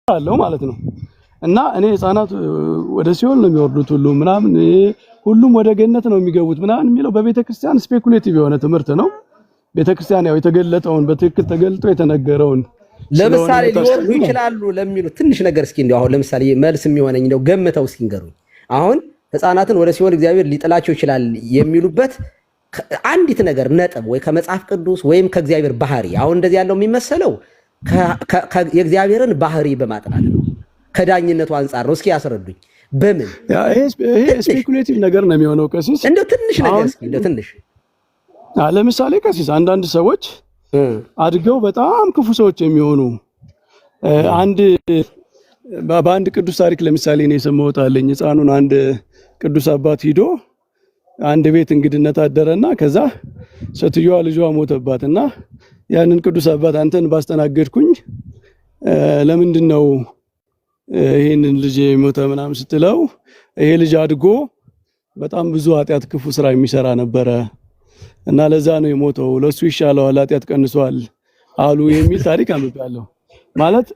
አለው ማለት ነው። እና እኔ ህፃናት ወደ ሲኦል ነው የሚወርዱት ሁሉም ወደ ገነት ነው የሚገቡት ምናምን የሚለው በቤተክርስቲያን ስፔኩሌቲቭ የሆነ ትምህርት ነው። ቤተክርስቲያን ያው የተገለጠውን በትክክል ተገልጦ የተነገረውን ለምሳሌ ሊወርዱ ይችላሉ ለሚሉ ትንሽ ነገር እስኪ እንደው አሁን ለምሳሌ መልስ የሚሆነኝ እንደው ገምተው እስኪ ንገሩኝ። አሁን ህፃናትን ወደ ሲኦል እግዚአብሔር ሊጥላቸው ይችላል የሚሉበት አንዲት ነገር ነጥብ ወይ ከመጽሐፍ ቅዱስ ወይም ከእግዚአብሔር ባህሪ አሁን እንደዚህ ያለው የሚመሰለው የእግዚአብሔርን ባህሪ በማጥናት ነው። ከዳኝነቱ አንፃር ነው። እስኪ ያስረዱኝ በምን ይሄ ስፔኩሌቲቭ ነገር ነው የሚሆነው። ቀሲስ እንደው ትንሽ ነገር እስኪ እንደው ትንሽ ለምሳሌ ቀሲስ አንዳንድ ሰዎች አድገው በጣም ክፉ ሰዎች የሚሆኑ በአንድ ቅዱስ ታሪክ ለምሳሌ እኔ የሰማሁት አለኝ። ህፃኑን አንድ ቅዱስ አባት ሂዶ አንድ ቤት እንግድነት አደረና ከዛ ሴትዮዋ ልጇ ሞተባትና ያንን ቅዱስ አባት አንተን ባስተናገድኩኝ ለምንድን ነው ይሄንን ልጅ ሞተ ምናምን ስትለው ይሄ ልጅ አድጎ በጣም ብዙ ኃጢአት ክፉ ስራ የሚሰራ ነበረ እና ለዛ ነው የሞተው፣ ለሱ ይሻለዋል ኃጢአት ቀንሷል አሉ የሚል ታሪክ አምጣለሁ። ማለት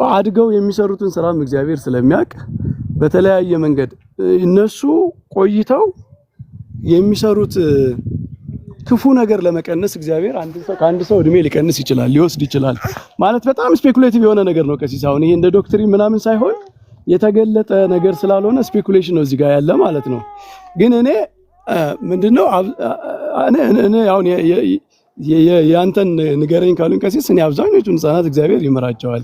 አድገው የሚሰሩትን ስራም እግዚአብሔር ስለሚያውቅ በተለያየ መንገድ እነሱ ቆይተው የሚሰሩት ክፉ ነገር ለመቀነስ እግዚአብሔር ከአንድ ሰው እድሜ ሊቀንስ ይችላል፣ ሊወስድ ይችላል። ማለት በጣም ስፔኩሌቲቭ የሆነ ነገር ነው ቀሲስ። አሁን ይሄ እንደ ዶክትሪን ምናምን ሳይሆን የተገለጠ ነገር ስላልሆነ ስፔኩሌሽን ነው እዚህ ጋር ያለ ማለት ነው። ግን እኔ ምንድነው እኔ አሁን ያንተን ንገረኝ ካሉኝ ቀሲስ እኔ አብዛኞቹን ህፃናት እግዚአብሔር ይመራቸዋል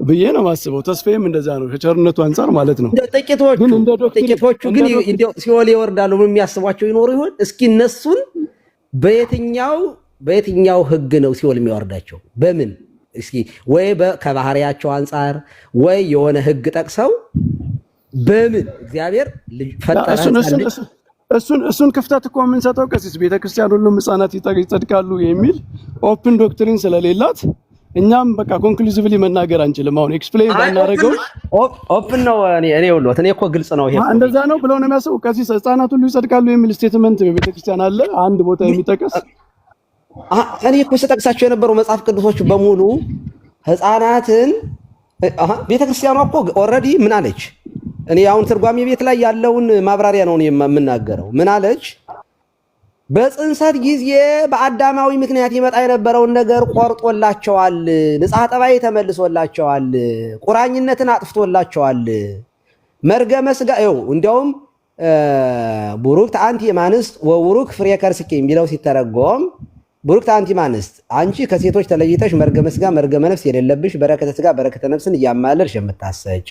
ብዬ ነው ማስበው። ተስፋዬም እንደዛ ነው ከቸርነቱ አንፃር ማለት ነው። ጥቂቶቹ ግን ሲኦል ይወርዳሉ የሚያስቧቸው ይኖሩ ይሆን? እስኪ እነሱን በየትኛው ህግ ነው ሲኦል የሚወርዳቸው? በምን እስኪ ወይ ከባህሪያቸው አንፃር ወይ የሆነ ህግ ጠቅሰው በምን እግዚአብሔር ፈጠረ? እሱን ክፍተት እኮ የምንሰጠው ቀሲስ ቤተክርስቲያን ሁሉም ህፃናት ይጸድቃሉ የሚል ኦፕን ዶክትሪን ስለሌላት እኛም በቃ ኮንክሉሲቭሊ መናገር አንችልም። አሁን ኤክስፕሌን ባናረገው ኦፕን ነው። እኔ ሁሉት እኔ እኮ ግልጽ ነው ይሄ እንደዛ ነው ብለው ነው የሚያስቡ ቀሲስ። ህፃናት ሁሉ ይጸድቃሉ የሚል ስቴትመንት በቤተክርስቲያን አለ አንድ ቦታ የሚጠቀስ? እኔ እኮ ስጠቅሳቸው የነበሩ መጽሐፍ ቅዱሶች በሙሉ ህፃናትን ቤተክርስቲያኗ እኮ ኦልሬዲ ምን አለች? እኔ አሁን ትርጓሜ ቤት ላይ ያለውን ማብራሪያ ነው የምናገረው። ምን አለች? በጽንሰት ጊዜ በአዳማዊ ምክንያት ይመጣ የነበረውን ነገር ቆርጦላቸዋል፣ ንጽሐ ጠባይ ተመልሶላቸዋል፣ ቁራኝነትን አጥፍቶላቸዋል። መርገመ ሥጋ እንዲያውም ቡሩክት አንቲ እማንስት ወቡሩክ ፍሬ ከርስኪ የሚለው ሲተረጎም ቡሩክት አንቲ እማንስት አንቺ ከሴቶች ተለይተሽ መርገመ ሥጋ መርገመ ነፍስ የሌለብሽ በረከተ ሥጋ በረከተ ነፍስን እያማለልሽ የምታሰጭ፣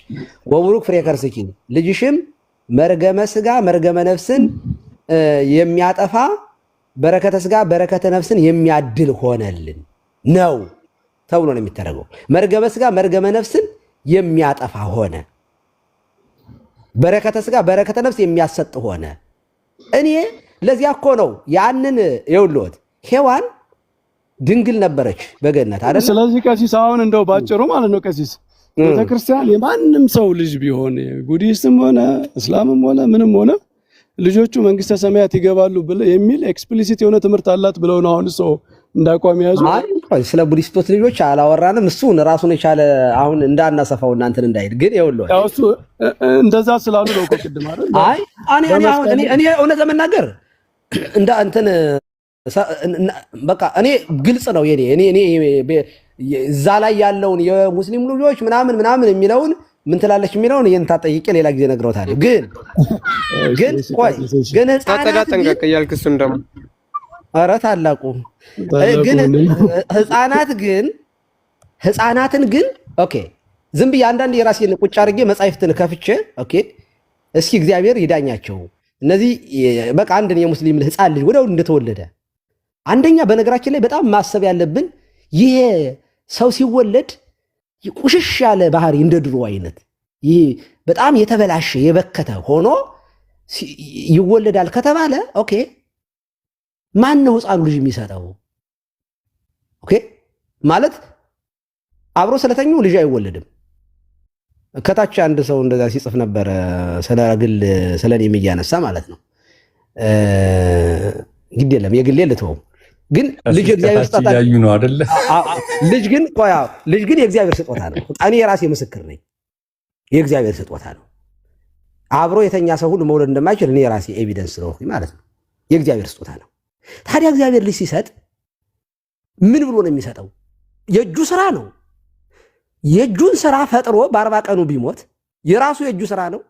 ወቡሩክ ፍሬ ከርስኪ ልጅሽም መርገመ ሥጋ መርገመ ነፍስን የሚያጠፋ በረከተ ሥጋ በረከተ ነፍስን የሚያድል ሆነልን ነው ተብሎ ነው የሚተረገው። መርገመ ሥጋ መርገመ ነፍስን የሚያጠፋ ሆነ፣ በረከተ ሥጋ በረከተ ነፍስ የሚያሰጥ ሆነ። እኔ ለዚያ እኮ ነው ያንን ይውልዎት ሔዋን ድንግል ነበረች በገነት አይደል? ስለዚህ ቀሲስ አሁን እንደው ባጭሩ ማለት ነው ቀሲስ ቤተክርስቲያን የማንም ሰው ልጅ ቢሆን ቡዲስትም ሆነ እስላምም ሆነ ምንም ሆነ ልጆቹ መንግስተ ሰማያት ይገባሉ የሚል ኤክስፕሊሲት የሆነ ትምህርት አላት ብለው ነው አሁን ሰው እንዳቋም ያዙ። ስለ ቡዲስቶች ልጆች አላወራንም። እሱን ራሱን የቻለ አሁን እንዳናሰፋው እናንተን እንዳይል ግን ይኸውልህ ያው እሱ እንደዛ ስላሉ ነው እኮ ቅድም አይደል? አይ እኔ እውነት ለመናገር እንደ እንትን በቃ እኔ ግልጽ ነው እኔ እዛ ላይ ያለውን የሙስሊም ልጆች ምናምን የሚለውን ምን ትላለች የሚለውን ይሄን ታጠይቄ ሌላ ጊዜ ነግሮታል። ግን ተጠንቀቅ እያልክ እሱን ደግሞ ኧረ ታላቁ ግን ህፃናትን ግን ኦኬ ዝም ብዬ አንዳንድ የራሴን ቁጭ አድርጌ መጻሕፍትን ከፍቼ ኦኬ እስኪ እግዚአብሔር ይዳኛቸው እነዚህ በቃ አንድን የሙስሊም ህፃን ልጅ ወዲያው እንደተወለደ አንደኛ በነገራችን ላይ በጣም ማሰብ ያለብን ይሄ ሰው ሲወለድ ቁሽሽ ያለ ባህሪ እንደ ድሮ አይነት ይሄ በጣም የተበላሸ የበከተ ሆኖ ይወለዳል ከተባለ ኦኬ ማን ነው ህፃኑ ልጅ የሚሰጠው? ኦኬ ማለት አብሮ ስለተኙ ልጅ አይወለድም። ከታች አንድ ሰው እንደዛ ሲጽፍ ነበር ስለኔ የሚያነሳ ማለት ነው። ግድ የለም የግሌ ልተው ግን ልጅ እግዚአብሔር ስጦታ ያዩ ነው አይደለ? ልጅ ግን የእግዚአብሔር ስጦታ ነው። እኔ የራሴ ምስክር ነኝ። የእግዚአብሔር ስጦታ ነው። አብሮ የተኛ ሰው ሁሉ መውለድ እንደማይችል እኔ የራሴ ኤቪደንስ ስለሆንኩኝ ማለት ነው። የእግዚአብሔር ስጦታ ነው። ታዲያ እግዚአብሔር ልጅ ሲሰጥ ምን ብሎ ነው የሚሰጠው? የእጁ ስራ ነው። የእጁን ስራ ፈጥሮ በ40 ቀኑ ቢሞት የራሱ የእጁ ስራ ነው።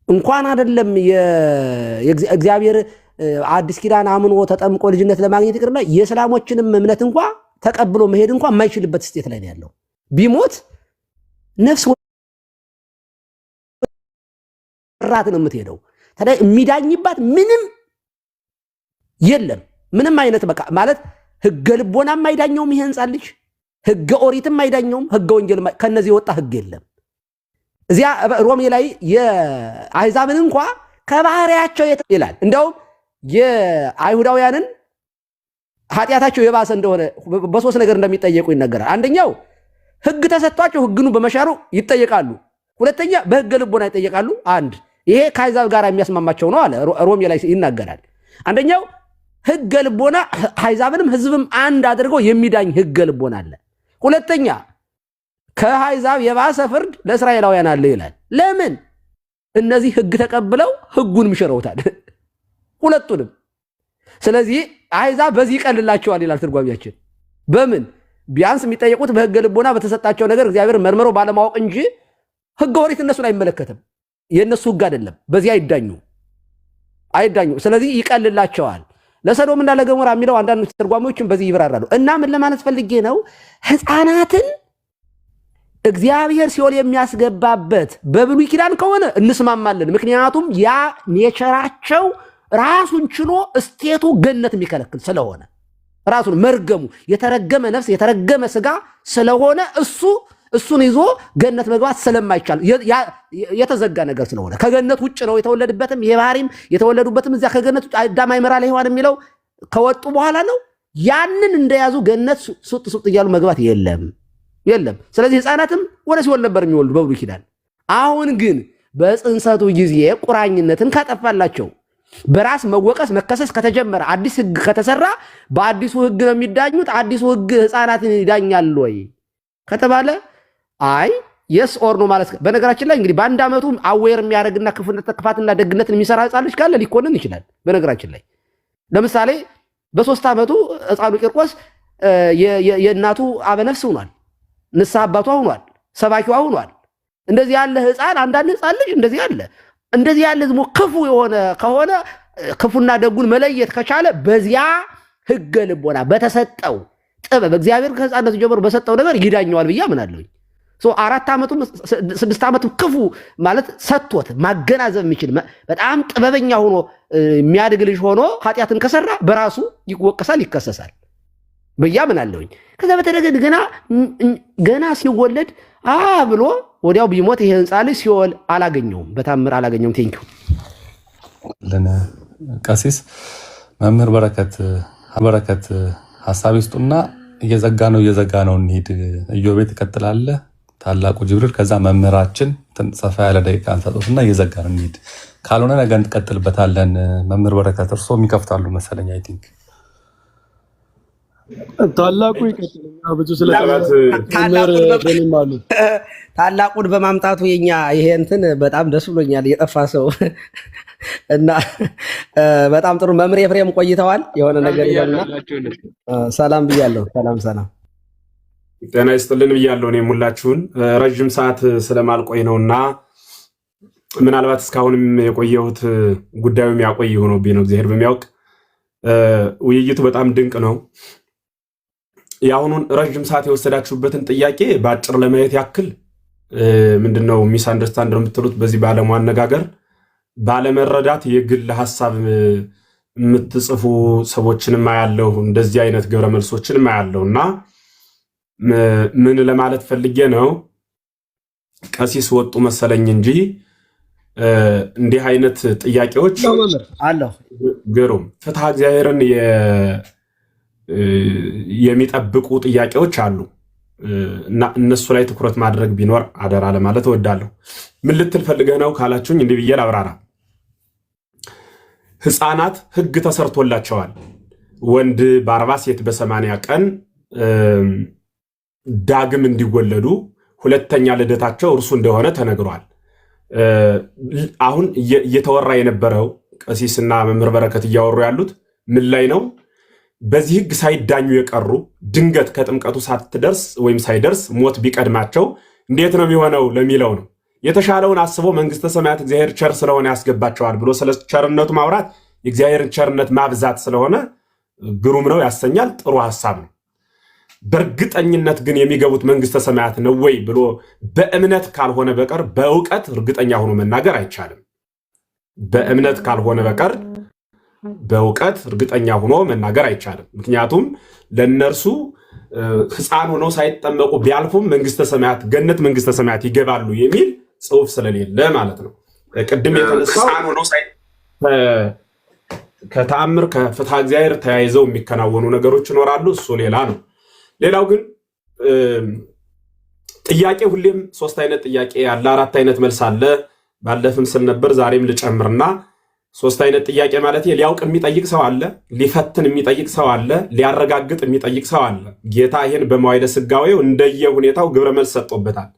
እንኳን አይደለም የእግዚአብሔር አዲስ ኪዳን አምኖ ተጠምቆ ልጅነት ለማግኘት ይቅርና የእስላሞችንም እምነት እንኳ ተቀብሎ መሄድ እንኳ የማይችልበት ስቴት ላይ ነው ያለው። ቢሞት ነፍስ ራት ነው የምትሄደው። ታዲያ የሚዳኝባት ምንም የለም። ምንም አይነት በቃ ማለት ህገ ልቦናም አይዳኘውም። ይሄ ህንጻ ልጅ ህገ ኦሪትም አይዳኘውም። ህገ ወንጌል ከነዚህ የወጣ ህግ የለም። እዚያ ሮሜ ላይ የአሕዛብን እንኳ ከባህሪያቸው ይላል። እንደውም የአይሁዳውያንን ኃጢአታቸው የባሰ እንደሆነ በሶስት ነገር እንደሚጠየቁ ይነገራል። አንደኛው ህግ ተሰጥቷቸው ህግኑ በመሻሩ ይጠየቃሉ። ሁለተኛ በህገ ልቦና ይጠየቃሉ። አንድ ይሄ ከአሕዛብ ጋር የሚያስማማቸው ነው አለ ሮሜ ላይ ይናገራል። አንደኛው ህገ ልቦና አሕዛብንም ህዝብም አንድ አድርገው የሚዳኝ ህገ ልቦና አለ። ሁለተኛ ከአሕዛብ የባሰ ፍርድ ለእስራኤላውያን አለ ይላል። ለምን? እነዚህ ህግ ተቀብለው ህጉን ምሽረውታል ሁለቱንም። ስለዚህ አሕዛብ በዚህ ይቀልላቸዋል ይላል ትርጓሚያችን። በምን? ቢያንስ የሚጠየቁት በህገ ልቦና በተሰጣቸው ነገር እግዚአብሔር መርምረው ባለማወቅ እንጂ ህገ ኦሪት እነሱን አይመለከትም። የእነሱ ህግ አይደለም። በዚህ አይዳኙ። ስለዚህ ይቀልላቸዋል። ለሰዶምና ለገሞራ የሚለው አንዳንድ ትርጓሚዎችን በዚህ ይብራራሉ። እና ምን ለማለት ፈልጌ ነው? ህፃናትን እግዚአብሔር ሲኦል የሚያስገባበት በብሉይ ኪዳን ከሆነ እንስማማለን። ምክንያቱም ያ ኔቸራቸው ራሱን ችሎ እስቴቱ ገነት የሚከለክል ስለሆነ ራሱን መርገሙ የተረገመ ነፍስ የተረገመ ስጋ ስለሆነ እሱን ይዞ ገነት መግባት ስለማይቻል የተዘጋ ነገር ስለሆነ ከገነት ውጭ ነው የተወለዱበትም የባህሪም የተወለዱበትም እዚያ ከገነት ውጭ አዳም አይመራ ለሔዋን የሚለው ከወጡ በኋላ ነው። ያንን እንደያዙ ገነት ሱጥ እያሉ መግባት የለም። ስለዚህ ህፃናትም ወደ ሲኦል ነበር የሚወልዱ በብሉይ ኪዳን። አሁን ግን በጽንሰቱ ጊዜ ቁራኝነትን ካጠፋላቸው በራስ መወቀስ መከሰስ ከተጀመረ አዲስ ህግ ከተሰራ በአዲሱ ህግ ነው የሚዳኙት። አዲሱ ህግ ህፃናትን ይዳኛል ወይ ከተባለ አይ የስ ኦር ነው ማለት። በነገራችን ላይ እንግዲህ በአንድ ዓመቱ አዌር የሚያደርግና ክፋትና ደግነትን የሚሰራ ህፃን ልጅ ካለ ሊኮንን ይችላል። በነገራችን ላይ ለምሳሌ በ3 ዓመቱ ህፃኑ ቂርቆስ የእናቱ አበነፍስ ሆኗል። ንስሐ አባቷ ሆኗል። ሰባኪዋ ሆኗል። እንደዚህ ያለ ህፃን አንዳንድ ህፃን ልጅ እንደዚህ ያለ ዝሞ ክፉ የሆነ ከሆነ ክፉና ደጉን መለየት ከቻለ በዚያ ህገ ልቦና በተሰጠው ጥበብ እግዚአብሔር ከህፃነቱ ጀምሮ በሰጠው ነገር ይዳኘዋል ብዬ አምናለሁ። 4 ዓመቱም 6 ዓመቱም ክፉ ማለት ሰጥቶት ማገናዘብ የሚችል በጣም ጥበበኛ ሆኖ የሚያድግ ልጅ ሆኖ ኃጢአትን ከሰራ በራሱ ይወቀሳል፣ ይከሰሳል ብዬ አምናለሁ። ከዛ በተደገድ ገና ሲወለድ ብሎ ወዲያው ቢሞት ይሄ ህንፃ ልጅ ሲኦል አላገኘውም፣ በታምር አላገኘውም። ቴንኪው ቀሲስ መምህር በረከት ሐሳብ ይስጡና እየዘጋ ነው እንሂድ። ኢዮቤ ትቀጥላለህ፣ ታላቁ ጅብሪል፣ ከዛ መምህራችን ሰፋ ያለ ደቂቃ እንሰጡትና እየዘጋ ነው እንሂድ። ካልሆነ ነገ እንቀጥልበታለን። መምህር በረከት እርስዎም ይከፍታሉ መሰለኝ። አይ ቲንክ ታላቁ ይቀጥልና ብዙ ታላቁን በማምጣቱ የኛ ይሄ እንትን በጣም ደስ ብሎኛል። የጠፋ ሰው እና በጣም ጥሩ መምህር ኤፍሬም ቆይተዋል። የሆነ ነገር ይላልና ሰላም ብያለሁ። ሰላም ጤና ይስጥልን ብያለሁ። እኔም ሁላችሁን ረጅም ሰዓት ስለማልቆይ ነውና ምናልባት እስካሁንም የቆየሁት ጉዳዩም ያቆይ ሆኖብኝ ነው። እግዚአብሔር በሚያውቅ ውይይቱ በጣም ድንቅ ነው። የአሁኑን ረጅም ሰዓት የወሰዳችሁበትን ጥያቄ በአጭር ለማየት ያክል ምንድነው ሚስ አንደርስታንድ የምትሉት በዚህ ባለሙ አነጋገር ባለመረዳት የግል ሐሳብ የምትጽፉ ሰዎችንም አያለሁ። እንደዚህ አይነት ግብረ መልሶችንም አያለሁና ምን ለማለት ፈልጌ ነው፣ ቀሲስ ወጡ መሰለኝ እንጂ እንዲህ አይነት ጥያቄዎች አለው ግሩም ፍትሐ እግዚአብሔርን የሚጠብቁ ጥያቄዎች አሉ እና እነሱ ላይ ትኩረት ማድረግ ቢኖር አደራ ለማለት እወዳለሁ። ምን ልትል ፈልገህ ነው ካላችሁኝ እንዲህ ብዬ ላብራራ። ህፃናት ህግ ተሰርቶላቸዋል። ወንድ በ40 ሴት በ80 ቀን ዳግም እንዲወለዱ ሁለተኛ ልደታቸው እርሱ እንደሆነ ተነግሯል። አሁን እየተወራ የነበረው ቀሲስና መምህር በረከት እያወሩ ያሉት ምን ላይ ነው? በዚህ ሕግ ሳይዳኙ የቀሩ ድንገት ከጥምቀቱ ሳትደርስ ወይም ሳይደርስ ሞት ቢቀድማቸው እንዴት ነው የሚሆነው ለሚለው ነው። የተሻለውን አስበው መንግስተ ሰማያት እግዚአብሔር ቸር ስለሆነ ያስገባቸዋል ብሎ ስለ ቸርነቱ ማውራት የእግዚአብሔርን ቸርነት ማብዛት ስለሆነ ግሩም ነው፣ ያሰኛል፣ ጥሩ ሐሳብ ነው። በእርግጠኝነት ግን የሚገቡት መንግስተ ሰማያት ነው ወይ ብሎ በእምነት ካልሆነ በቀር በእውቀት እርግጠኛ ሆኖ መናገር አይቻልም። በእምነት ካልሆነ በቀር በእውቀት እርግጠኛ ሆኖ መናገር አይቻልም። ምክንያቱም ለነርሱ ሕፃን ሆነው ሳይጠመቁ ቢያልፉም መንግስተ ሰማያት ገነት መንግስተ ሰማያት ይገባሉ የሚል ጽሑፍ ስለሌለ ማለት ነው። ቅድም የተነሳው ከተአምር ከፍትሐ እግዚአብሔር ተያይዘው የሚከናወኑ ነገሮች ይኖራሉ። እሱ ሌላ ነው። ሌላው ግን ጥያቄ ሁሌም 3 አይነት ጥያቄ አለ፣ 4 አይነት መልስ አለ። ባለፍም ስል ነበር፣ ዛሬም ልጨምርና 3 አይነት ጥያቄ ማለት ሊያውቅ የሚጠይቅ ሰው አለ፣ ሊፈትን የሚጠይቅ ሰው አለ፣ ሊያረጋግጥ የሚጠይቅ ሰው አለ። ጌታ ይህን በመዋዕለ ሥጋዌው እንደየ ሁኔታው ግብረ መልስ ሰጥቶበታል።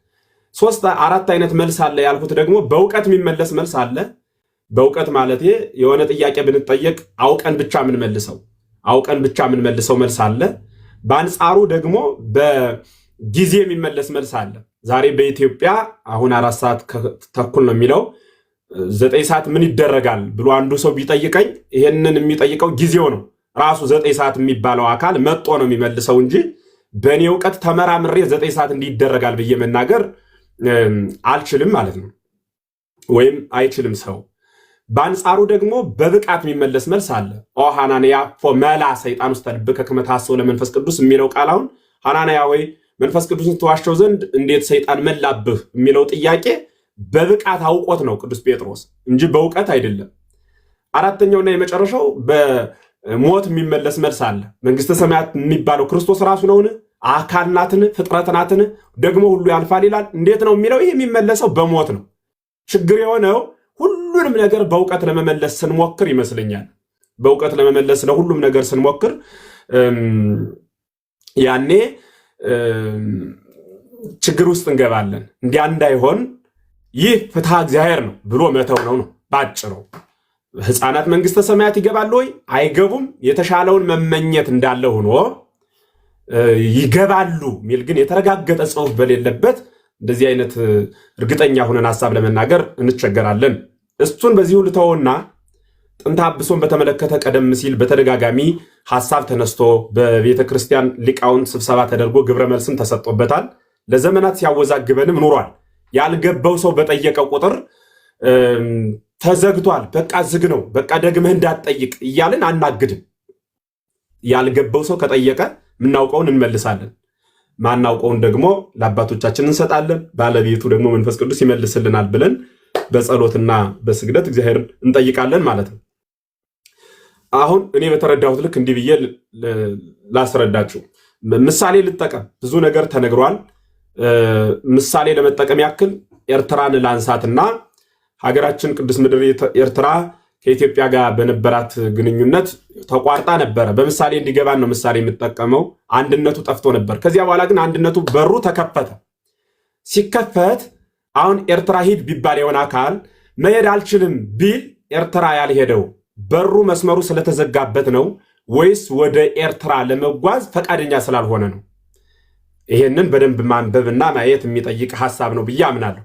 4 አይነት መልስ አለ ያልኩት ደግሞ በእውቀት የሚመለስ መልስ አለ። በእውቀት ማለት የሆነ ጥያቄ ብንጠየቅ አውቀን ብቻ የምንመልሰው መልስ አለ። በአንጻሩ ደግሞ በጊዜ የሚመለስ መልስ አለ። ዛሬ በኢትዮጵያ አሁን 4 ሰዓት ተኩል ነው የሚለው 9 ሰዓት ምን ይደረጋል ብሎ አንዱ ሰው ቢጠይቀኝ ይሄንን የሚጠይቀው ጊዜው ነው። ራሱ 9 ሰዓት የሚባለው አካል መጥቶ ነው የሚመልሰው እንጂ በእኔ እውቀት ተመራምሬ 9 ሰዓት እንዲደረጋል ብዬ መናገር አልችልም ማለት ነው፣ ወይም አይችልም ሰው። በአንጻሩ ደግሞ በብቃት የሚመለስ መልስ አለ። ኦ ሐናንያ መላ ሰይጣን ውስጥ ልብከ ከመ ታሐስሶ ለመንፈስ ቅዱስ የሚለው ቃል አሁን ሐናንያ ወይ መንፈስ ቅዱስን ተዋሸው ዘንድ እንዴት ሰይጣን መላብህ የሚለው ጥያቄ በብቃት አውቆት ነው ቅዱስ ጴጥሮስ እንጂ በእውቀት አይደለም። 4ኛውና የመጨረሻው በሞት የሚመለስ መልስ አለ። መንግስተ ሰማያት የሚባለው ክርስቶስ ራሱ ነውን? አካል ናትን? ፍጥረት ናትን? ደግሞ ሁሉ ያልፋል ይላል። እንዴት ነው የሚለው? ይህ የሚመለሰው በሞት ነው። ችግር የሆነው ሁሉንም ነገር በእውቀት ለመመለስ ስንሞክር ይመስለኛል። በእውቀት ለመመለስ ለሁሉም ነገር ስንሞክር ያኔ ችግር ውስጥ እንገባለን። እንዲያ እንዳይሆን ይህ ፍትሐ እግዚአብሔር ነው ብሎ መተው ነው ባጭሩ። ሕፃናት መንግስተ ሰማያት ይገባሉ ወይ? አይገቡም። የተሻለውን መመኘት እንዳለ ሆኖ ይገባሉ ሚል ግን የተረጋገጠ ጽሑፍ በሌለበት እንደዚህ አይነት እርግጠኛ ሆነን ሐሳብ ለመናገር እንቸገራለን። እሱን በዚሁ ልተውና ጥንተ አብሶን በተመለከተ ቀደም ሲል በተደጋጋሚ ሐሳብ ተነስቶ በቤተ ክርስቲያን ሊቃውንት ስብሰባ ተደርጎ ግብረ መልስም ተሰጥቶበታል። ለዘመናት ሲያወዛግበንም ኑሯል። ያልገባው ሰው በጠየቀው ቁጥር ተዘግቷል፣ በቃ ዝግ ነው፣ በቃ ደግመህ እንዳትጠይቅ እያልን አናግድም። ያልገባው ሰው ከጠየቀ የምናውቀውን እንመልሳለን፣ ማናውቀውን ደግሞ ለአባቶቻችን እንሰጣለን። ባለቤቱ ደግሞ መንፈስ ቅዱስ ይመልስልናል ብለን በጸሎትና በስግደት እግዚአብሔርን እንጠይቃለን ማለት ነው። አሁን እኔ በተረዳሁት ልክ እንዲህ ብዬ ላስረዳችሁ። ምሳሌ ልጠቀም። ብዙ ነገር ተነግሯል። ምሳሌ ለመጠቀም ያክል ኤርትራን ላንሳትና ሀገራችን ቅዱስ ምድር ኤርትራ ከኢትዮጵያ ጋር በነበራት ግንኙነት ተቋርጣ ነበረ። በምሳሌ እንዲገባን ነው ምሳሌ የምጠቀመው። አንድነቱ ጠፍቶ ነበር። ከዚያ በኋላ ግን አንድነቱ በሩ ተከፈተ። ሲከፈት አሁን ኤርትራ ሂድ ቢባል የሆነ አካል መሄድ አልችልም ቢል ኤርትራ ያልሄደው በሩ መስመሩ ስለተዘጋበት ነው ወይስ ወደ ኤርትራ ለመጓዝ ፈቃደኛ ስላልሆነ ነው? ይሄንን በደንብ ማንበብና ማየት የሚጠይቅ ሐሳብ ነው ብዬ አምናለሁ።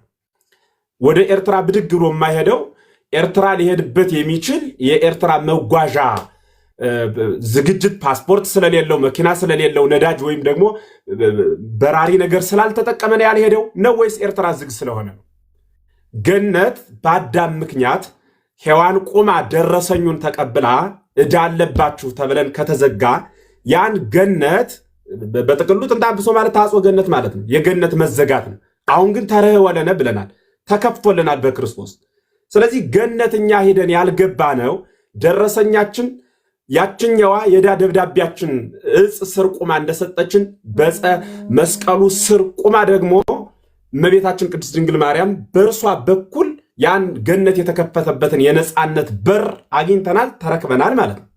ወደ ኤርትራ ብድግ ብሎ የማይሄደው ኤርትራ ሊሄድበት የሚችል የኤርትራ መጓዣ ዝግጅት ፓስፖርት ስለሌለው፣ መኪና ስለሌለው፣ ነዳጅ ወይም ደግሞ በራሪ ነገር ስላልተጠቀመ ነው ያልሄደው ነው ወይስ ኤርትራ ዝግ ስለሆነ ነው? ገነት በአዳም ምክንያት ሔዋን ቁማ ደረሰኙን ተቀብላ ዕዳ አለባችሁ ተብለን ከተዘጋ ያን ገነት በጥቅሉ ጥንተ አብሶ ማለት ተሐጽኦ ገነት ማለት ነው፣ የገነት መዘጋት ነው። አሁን ግን ተርኅወለነ ብለናል፣ ተከፍቶልናል በክርስቶስ። ስለዚህ ገነትኛ ሄደን ያልገባ ነው ደረሰኛችን ያችኛዋ የዕዳ ደብዳቤያችን እጽ ስር ቁማ እንደሰጠችን በዕፀ መስቀሉ ስር ቁማ ደግሞ እመቤታችን ቅድስት ድንግል ማርያም በእርሷ በኩል ያን ገነት የተከፈተበትን የነፃነት በር አግኝተናል፣ ተረክበናል ማለት ነው።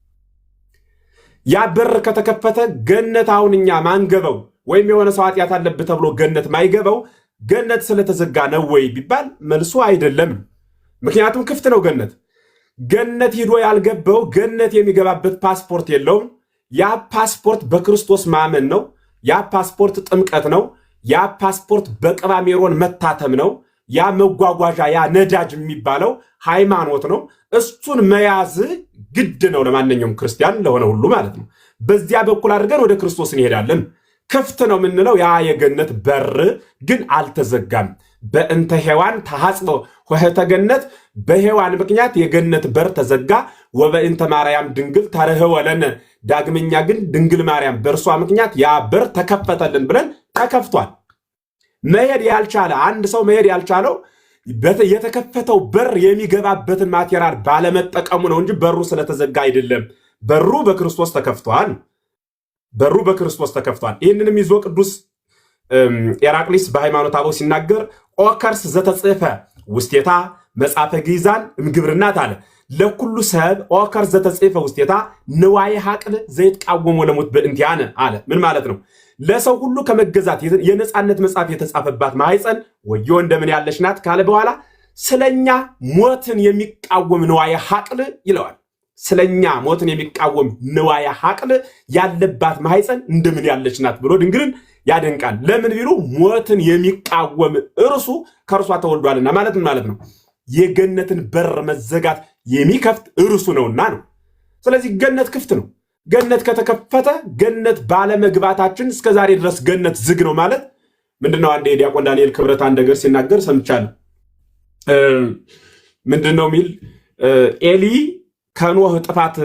ያ በር ከተከፈተ ገነት አሁን እኛ ማንገበው ወይም የሆነ ሰው ኃጢአት አለበት ተብሎ ገነት ማይገበው ገነት ስለተዘጋ ነው ወይ ቢባል መልሱ አይደለም። ምክንያቱም ክፍት ነው ገነት። ገነት ሂዶ ያልገባው ገነት የሚገባበት ፓስፖርት የለውም። ያ ፓስፖርት በክርስቶስ ማመን ነው። ያ ፓስፖርት ጥምቀት ነው። ያ ፓስፖርት በቅባ ሜሮን መታተም ነው። ያ መጓጓዣ ያ ነዳጅ የሚባለው ሃይማኖት ነው። እሱን መያዝ ግድ ነው ለማንኛውም ክርስቲያን ለሆነ ሁሉ ማለት ነው። በዚያ በኩል አድርገን ወደ ክርስቶስ እንሄዳለን። ክፍት ነው የምንለው ያ የገነት በር ግን አልተዘጋም። በእንተ ሔዋን ተሐጽቦ ኆኅተ ገነት፣ በሔዋን ምክንያት የገነት በር ተዘጋ። ወበእንተ ማርያም ድንግል ተርኅወ ለነ፣ ዳግመኛ ግን ድንግል ማርያም በእርሷ ምክንያት ያ በር ተከፈተልን ብለን ተከፍቷል። መሄድ ያልቻለ አንድ ሰው መሄድ ያልቻለው የተከፈተው በር የሚገባበትን ማቴሪያል ባለመጠቀሙ ነው እንጂ በሩ ስለተዘጋ አይደለም። በሩ በክርስቶስ ተከፍቷል። በሩ በክርስቶስ ተከፍቷል። ይህንንም ይዞ ቅዱስ ኤራቅሊስ በሃይማኖተ አበው ሲናገር ኦከርስ ዘተጽፈ ውስቴታ መጽሐፈ ግዕዛን እምግብርናት አለ ለኩሉ ሰብ ኦከርስ ዘተጽፈ ውስቴታ ንዋየ ሐቅል ዘይትቃወሞ ለሞት በእንቲአነ አለ። ምን ማለት ነው? ለሰው ሁሉ ከመገዛት የነጻነት መጽሐፍ የተጻፈባት ማኅፀን ወዮ እንደምን ያለች ናት ካለ በኋላ ስለኛ ሞትን የሚቃወም ንዋየ ሐቅል ይለዋል። ስለኛ ሞትን የሚቃወም ንዋየ ሐቅል ያለባት ማኅፀን እንደምን ያለች ናት ብሎ ድንግልን ያደንቃል። ለምን ቢሉ ሞትን የሚቃወም እርሱ ከእርሷ ተወልዷልና ማለት ምን ማለት ነው? የገነትን በር መዘጋት የሚከፍት እርሱ ነውና ነው። ስለዚህ ገነት ክፍት ነው። ገነት ከተከፈተ ገነት ባለመግባታችን እስከ ዛሬ ድረስ ገነት ዝግ ነው ማለት ምንድነው? አንድ የዲያቆን ዳንኤል ክብረት አንድ ነገር ሲናገር ሰምቻለሁ። ምንድነው የሚል ኤሊ ከኖህ ጥፋት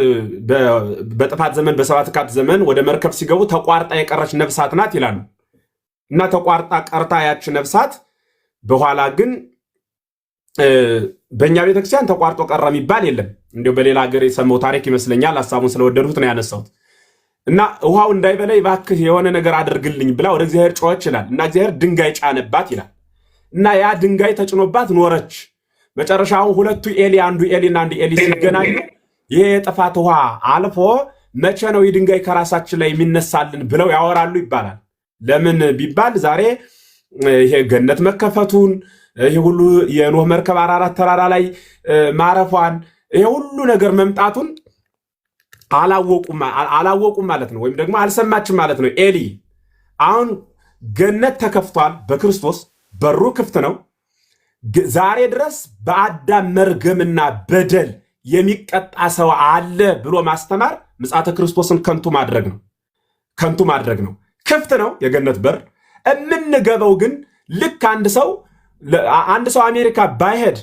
በጥፋት ዘመን በሰባት ካት ዘመን ወደ መርከብ ሲገቡ ተቋርጣ የቀረች ነፍሳት ናት ይላሉ። እና ተቋርጣ ቀርታ ያች ነፍሳት በኋላ ግን በእኛ ቤተክርስቲያን ተቋርጦ ቀረ የሚባል የለም። እንዲሁ በሌላ ሀገር የሰማው ታሪክ ይመስለኛል። ሐሳቡን ስለወደድሁት ነው ያነሳሁት። እና ውሃው እንዳይበላይ እባክህ የሆነ ነገር አድርግልኝ ብላ ወደ እግዚአብሔር ጮኸች ይላል። እና እግዚአብሔር ድንጋይ ጫነባት ይላል። እና ያ ድንጋይ ተጭኖባት ኖረች። መጨረሻው ሁለቱ ኤሊ አንዱ ኤሊና አንዱ ኤሊ ሲገናኙ ይሄ የጥፋት ውሃ አልፎ መቼ ነው የድንጋይ ከራሳችን ላይ የሚነሳልን ብለው ያወራሉ ይባላል። ለምን ቢባል ዛሬ ይሄ ገነት መከፈቱን ይሄ ሁሉ የኖህ መርከብ አራራት ተራራ ላይ ማረፏን ይሄ ሁሉ ነገር መምጣቱን አላወቁም ማለት ነው። ወይም ደግሞ አልሰማችም ማለት ነው። ኤሊ አሁን ገነት ተከፍቷል በክርስቶስ በሩ ክፍት ነው። ዛሬ ድረስ በአዳም መርገምና በደል የሚቀጣ ሰው አለ ብሎ ማስተማር ምጽአተ ክርስቶስን ከንቱ ማድረግ ነው። ክፍት ነው የገነት በር። የምንገባው ግን ልክ አንድ ሰው አሜሪካ ባይሄድ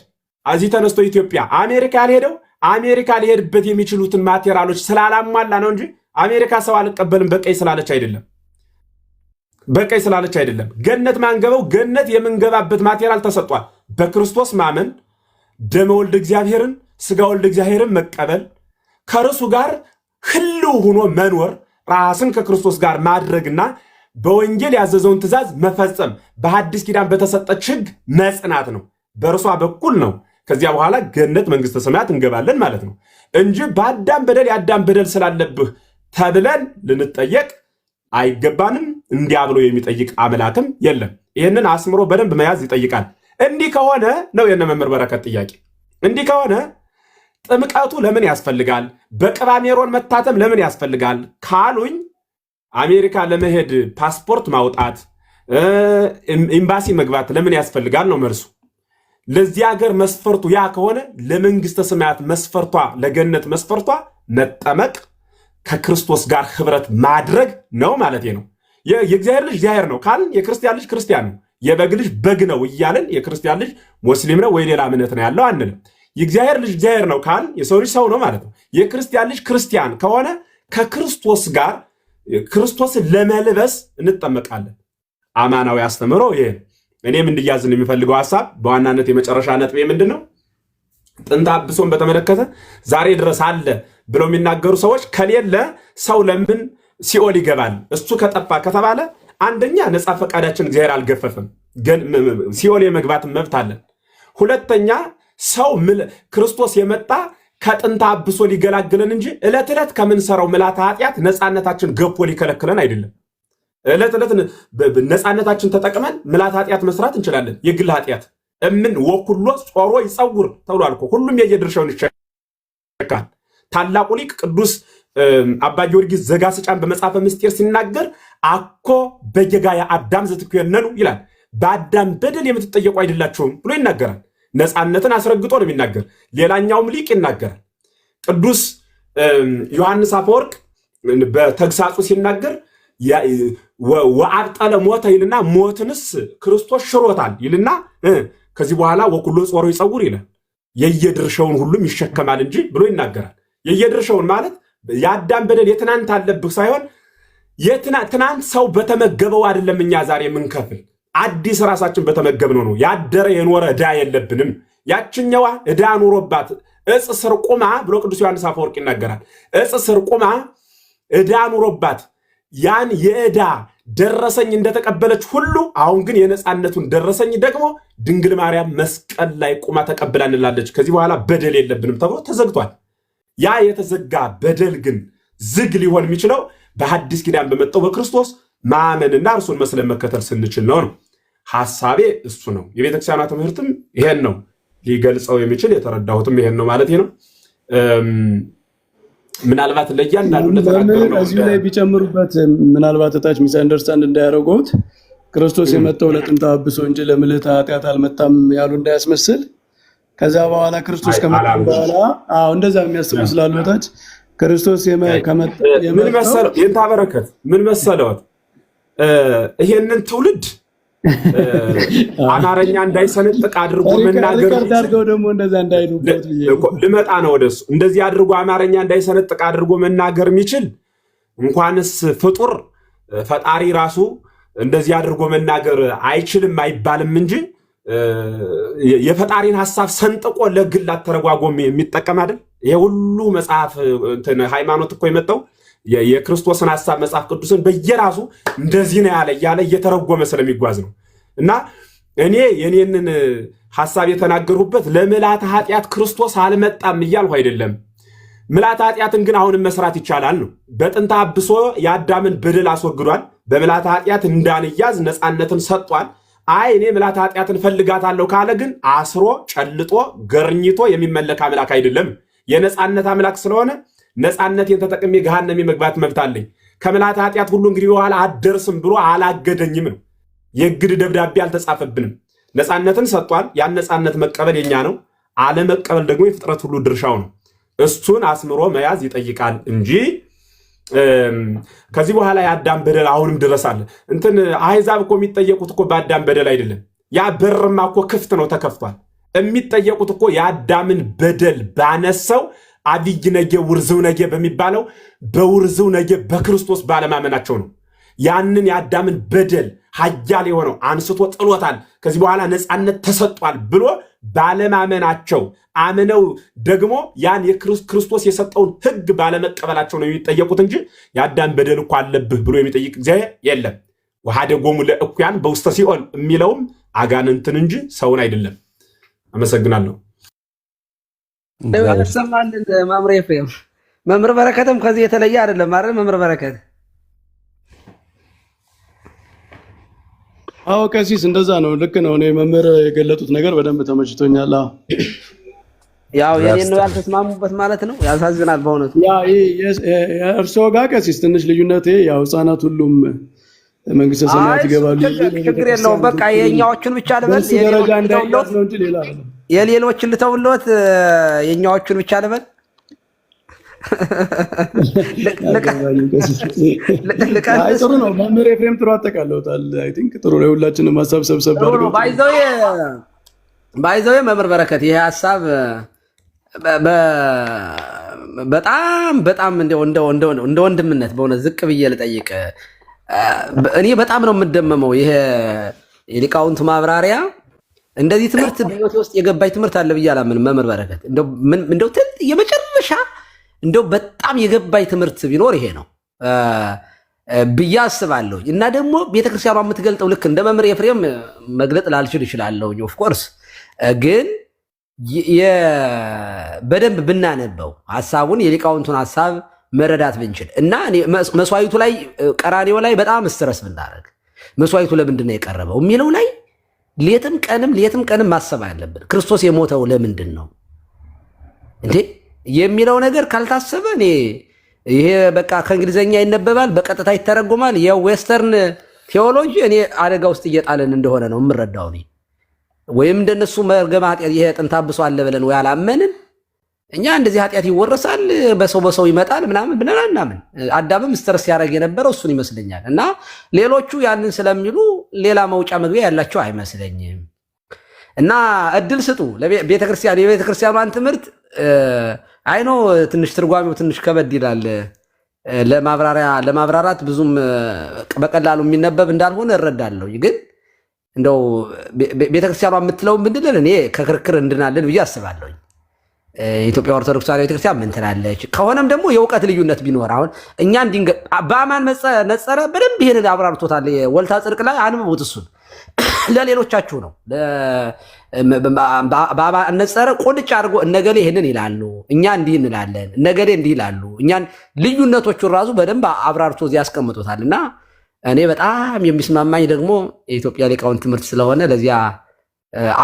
እዚህ ተነስቶ ኢትዮጵያ አሜሪካ ያልሄደው አሜሪካ ሊሄድበት የሚችሉትን ማቴሪያሎች ስላላሟላ ነው እንጂ አሜሪካ ሰው አልቀበልም በቀይ ስላለች አይደለም። ገነት ማንገበው ገነት የምንገባበት ማቴሪያል ተሰጥቷል። በክርስቶስ ማመን፣ ደመ ወልድ እግዚአብሔርን ስጋ ወልድ እግዚአብሔርን መቀበል፣ ከርሱ ጋር ህልው ሆኖ መኖር፣ ራስን ከክርስቶስ ጋር ማድረግና በወንጌል ያዘዘውን ትእዛዝ መፈጸም፣ በሐዲስ ኪዳን በተሰጠች ሕግ መጽናት ነው። በእርሷ በኩል ነው ከዚያ በኋላ ገነት መንግስተ ሰማያት እንገባለን ማለት ነው እንጂ በአዳም በደል የአዳም በደል ስላለብህ ተብለን ልንጠየቅ አይገባንም። እንዲያ ብሎ የሚጠይቅ አምላክም የለም። ይህንን አስምሮ በደንብ መያዝ ይጠይቃል። እንዲህ ከሆነ ነው የነ መምህር በረከት ጥያቄ። እንዲህ ከሆነ ጥምቀቱ ለምን ያስፈልጋል? በቅባ ሜሮን መታተም ለምን ያስፈልጋል ካሉኝ አሜሪካ ለመሄድ ፓስፖርት ማውጣት ኤምባሲ መግባት ለምን ያስፈልጋል ነው መልሱ። ለዚህ ሀገር መስፈርቱ ያ ከሆነ ለመንግስተ ሰማያት መስፈርቷ ለገነት መስፈርቷ መጠመቅ ከክርስቶስ ጋር ህብረት ማድረግ ነው ማለት ነው። የእግዚአብሔር ልጅ እግዚአብሔር ነው ካልን የክርስቲያን ልጅ ክርስቲያን ነው፣ የበግ ልጅ በግ ነው እያልን የክርስቲያን ልጅ ሙስሊም ነው ወይ ሌላ እምነት ነው ያለው አንልም። የእግዚአብሔር ልጅ እግዚአብሔር ነው ካልን የሰው ልጅ ሰው ነው ማለት ነው። የክርስቲያን ልጅ ክርስቲያን ከሆነ ከክርስቶስ ጋር ክርስቶስን ለመልበስ እንጠመቃለን። አማናዊ አስተምሮ ይሄ እኔም እንድያዝን የሚፈልገው ሐሳብ በዋናነት የመጨረሻ ነጥቤ ምንድነው? ጥንተ አብሶን በተመለከተ ዛሬ ድረስ አለ ብለው የሚናገሩ ሰዎች ከሌለ ሰው ለምን ሲኦል ይገባል? እሱ ከጠፋ ከተባለ አንደኛ ነፃ ፈቃዳችን እግዚአብሔር አልገፈፈም፣ ሲኦል የመግባት መብት አለን። ሁለተኛ ሰው ክርስቶስ የመጣ ከጥንተ አብሶ ሊገላግለን እንጂ ዕለት ዕለት ከምንሰራው ምልዓተ ኃጢአት ነፃነታችን ገፎ ሊከለክለን አይደለም። ዕለት ዕለት ነፃነታችን ተጠቅመን ምልዓተ ኃጢአት መስራት እንችላለን። የግል ኃጢአት እምን ወኩሎ ጾሮ ይጸውር ተብሏል እኮ። ሁሉም የየድርሻውን ይሸካል። ታላቁ ሊቅ ቅዱስ አባ ጊዮርጊስ ዘጋስጫን በመጽሐፈ ምስጢር ሲናገር አኮ በጌጋየ አዳም ዘትኮነኑ ይላል። በአዳም በደል የምትጠየቁ አይደላችሁም ብሎ ይናገራል። ነፃነትን አስረግጦ ነው የሚናገር። ሌላኛውም ሊቅ ይናገራል። ቅዱስ ዮሐንስ አፈወርቅ በተግሳጹ ሲናገር ወአብጠለ ሞተ ይልና ሞትንስ ክርስቶስ ሽሮታል ይልና ከዚህ በኋላ ወኩሎ ጾሮ ይጸውር ይላል። የየድርሻውን ሁሉም ይሸከማል እንጂ ብሎ ይናገራል። የየድርሻውን ማለት የአዳም በደል የትናንት አለብህ ሳይሆን ትናንት ሰው በተመገበው አይደለም እኛ ዛሬ የምንከፍል አዲስ ራሳችን በተመገብነው ነው። ያደረ የኖረ ዕዳ የለብንም። ያችኛዋ ዕዳ ኑሮባት እጽ ስር ቁማ ብሎ ቅዱስ ዮሐንስ አፈወርቅ ይናገራል። እጽ ስር ቁማ ዕዳ ኑሮባት ያን የዕዳ ደረሰኝ እንደተቀበለች ሁሉ አሁን ግን የነፃነቱን ደረሰኝ ደግሞ ድንግል ማርያም መስቀል ላይ ቁማ ተቀብላ እንላለች። ከዚህ በኋላ በደል የለብንም ተብሎ ተዘግቷል። ያ የተዘጋ በደል ግን ዝግ ሊሆን የሚችለው በሐዲስ ኪዳን በመጣው በክርስቶስ ማመንና እርሱን መስለን መከተል ስንችል ነው። ሐሳቤ እሱ ነው። የቤተክርስቲያኗ ትምህርትም ይሄን ነው ሊገልጸው የሚችል የተረዳሁትም ይሄን ነው ማለት ነው። ምናልባት ለእያንዳንዱ ለተናገረው እዚሁ ላይ ቢጨምሩበት ምናልባት እታች ሚስ አንደርስታንድ እንዳያደርጉት ክርስቶስ የመጣው ለጥንተ አብሶ እንጂ ለምልዕተ ኃጢአት አልመጣም ያሉ እንዳያስመስል። ከዛ በኋላ ክርስቶስ ከመጣ በኋላ እንደዛ የሚያስቡ ስላሉ እታች ክርስቶስ ከመጣ ምን መሰለው የእንታ በረከት ምን መሰለው ይሄንን ትውልድ አማርኛ እንዳይሰነጥቅ አድርጎ መናገር አድርገው ደግሞ እንደዛ እንዳይሉበት ልመጣ ነው ወደሱ። እንደዚህ አድርጎ አማርኛ እንዳይሰነጥቅ አድርጎ መናገር የሚችል እንኳንስ ፍጡር ፈጣሪ ራሱ እንደዚህ አድርጎ መናገር አይችልም አይባልም እንጂ የፈጣሪን ሐሳብ ሰንጥቆ ለግል አተረጓጎም የሚጠቀም አይደል? ይሄ ሁሉ መጽሐፍ ሃይማኖት እኮ የመጣው የክርስቶስን ሐሳብ መጽሐፍ ቅዱስን በየራሱ እንደዚህ ነው ያለ እያለ እየተረጎመ ስለሚጓዝ ነው። እና እኔ የኔንን ሐሳብ የተናገርሁበት ለምልዓተ ኃጢአት ክርስቶስ አልመጣም እያልሁ አይደለም። ምልዓተ ኃጢአትን ግን አሁንም መስራት ይቻላል ነው። በጥንተ አብሶ የአዳምን በደል አስወግዷል። በምልዓተ ኃጢአት እንዳንያዝ ነፃነትን ሰጥቷል። አይ እኔ ምልዓተ ኃጢአትን ፈልጋታለሁ ካለ ግን አስሮ ጨልጦ ገርኝቶ የሚመለክ አምላክ አይደለም። የነፃነት አምላክ ስለሆነ ነፃነቴን ተጠቅሜ ገሃነም የመግባት መብት አለኝ። ከምልዓተ ኃጢአት ሁሉ እንግዲህ በኋላ አደርስም ብሎ አላገደኝም ነው። የግድ ደብዳቤ አልተጻፈብንም። ነፃነትን ሰጥቷል። ያን ነፃነት መቀበል የኛ ነው። አለመቀበል ደግሞ የፍጥረት ሁሉ ድርሻው ነው። እሱን አስምሮ መያዝ ይጠይቃል እንጂ ከዚህ በኋላ የአዳም በደል አሁንም ድረስ አለ። አሕዛብ እኮ የሚጠየቁት እኮ በአዳም በደል አይደለም። ያ በርማ እኮ ክፍት ነው፣ ተከፍቷል። የሚጠየቁት እኮ የአዳምን በደል ባነሰው አብይ ነጌ ውርዝው ነጌ በሚባለው በውርዝው ነጌ በክርስቶስ ባለማመናቸው ነው። ያንን የአዳምን በደል ኃያል የሆነው አንስቶ ጥሎታል፣ ከዚህ በኋላ ነፃነት ተሰጧል ብሎ ባለማመናቸው አምነው ደግሞ ያን የክርስቶስ የሰጠውን ሕግ ባለመቀበላቸው ነው የሚጠየቁት እንጂ የአዳም በደል እኮ አለብህ ብሎ የሚጠይቅ እግዚአብሔር የለም። ወኀደጎሙ ለእኩያን በውስተ ሲኦል የሚለውም አጋንንትን እንጂ ሰውን አይደለም። አመሰግናለሁ። ሰማልን መምህር ኤፍሬም። መምህር በረከትም ከዚህ የተለየ አይደለም አይደል? መምህር በረከት አዎ ቀሲስ እንደዛ ነው። ልክ ነው። እኔ መምህር የገለጡት ነገር በደንብ ተመችቶኛል። ያው የኔን ነው ያልተስማሙበት ማለት ነው። ያሳዝናል በእውነቱ። እርስዎ ጋር ቀሲስ ትንሽ ልዩነት ያው ህፃናት ሁሉም መንግስተ ሰማያት ይገባሉ። ችግር የለውም። በቃ የኛዎቹን ብቻ ልበል፣ የሌሎችን ልተውልዎት፣ የኛዎቹን ብቻ ልበል። ጥሩ ነው። መምህር ኤፍሬም ጥሩ አጠቃለውታል። አይ ቲንክ ጥሩ ነው። ሁላችንም ሀሳብ ሰብሰብ አድርገው ባይዘው መምህር በረከት ይሄ ሀሳብ በጣም እንደ ወንድምነት በእውነት ዝቅ ብዬ ልጠይቅ። እኔ በጣም ነው የምደመመው። ይሄ የሊቃውንቱ ማብራሪያ እንደዚህ ትምህርት በህይወቴ ውስጥ የገባኝ ትምህርት አለ ብዬ አላምንም። መምህር በረከት እንደው የመጨረሻ እንደው በጣም የገባኝ ትምህርት ቢኖር ይሄ ነው ብዬ አስባለሁ። እና ደግሞ ቤተክርስቲያኗ የምትገልጠው ልክ እንደ መምህር ኤፍሬም መግለጥ ላልችል እችላለሁ ኦፍኮርስ፣ ግን በደንብ ብናነበው ሐሳቡን የሊቃውንቱን ሐሳብ መረዳት ብንችል እና መስዋዕቱ ላይ ቀራንዮ ላይ በጣም ስትረስ ብናደርግ መስዋዕቱ ለምንድን ነው የቀረበው የሚለው ላይ ሌትም ቀንም ማሰብ አለብን። ክርስቶስ የሞተው ለምንድን ነው እንዴ የሚለው ነገር ካልታሰበ እኔ ይሄ በቃ ከእንግሊዘኛ ይነበባል በቀጥታ ይተረጎማል የዌስተርን ቴዎሎጂ እኔ አደጋ ውስጥ እየጣለን እንደሆነ ነው የምረዳው እኔ። ወይም እንደነሱ መርገም ኃጢአት ይሄ ጥንት አብሶ አለ ብለን ወይ አላመንን እኛ እንደዚህ ኃጢአት ይወረሳል በሰው ይመጣል ምናምን ብለን አናምን። አዳምም ስትረስ ያደርግ የነበረው እሱን ይመስለኛል። እና ሌሎቹ ያንን ስለሚሉ ሌላ መውጫ መግቢያ ያላቸው አይመስለኝም። እና እድል ስጡ ለቤተክርስቲያን የቤተክርስቲያኗን ትምህርት አይኖ ትንሽ ትርጓሜው ትንሽ ከበድ ይላል። ለማብራራት ብዙም በቀላሉ የሚነበብ እንዳልሆነ እረዳለሁ። ግን እንደው ቤተክርስቲያኗ የምትለው ምንድነው እኔ ከክርክር እንድናለን ብዬ አስባለሁ። የኢትዮጵያ ኦርቶዶክስ ተዋሕዶ ቤተክርስቲያን ምን ትላለች? ከሆነም ደግሞ የእውቀት ልዩነት ቢኖር አሁን እኛ በአማን ነጸረ በደንብ ይሄን አብራርቶታል። ወልታ ጽድቅ ላይ አንብቡት። እሱን ለሌሎቻችሁ ነው። በአማን ነጸረ ቁልጭ አድርጎ እነገሌ ይሄንን ይላሉ፣ እኛ እንዲህ እንላለን፣ እነገሌ እንዲህ ይላሉ። እኛን ልዩነቶቹን ራሱ በደንብ አብራርቶ እዚህ ያስቀምጦታል። እና እኔ በጣም የሚስማማኝ ደግሞ የኢትዮጵያ ሊቃውንት ትምህርት ስለሆነ ለዚያ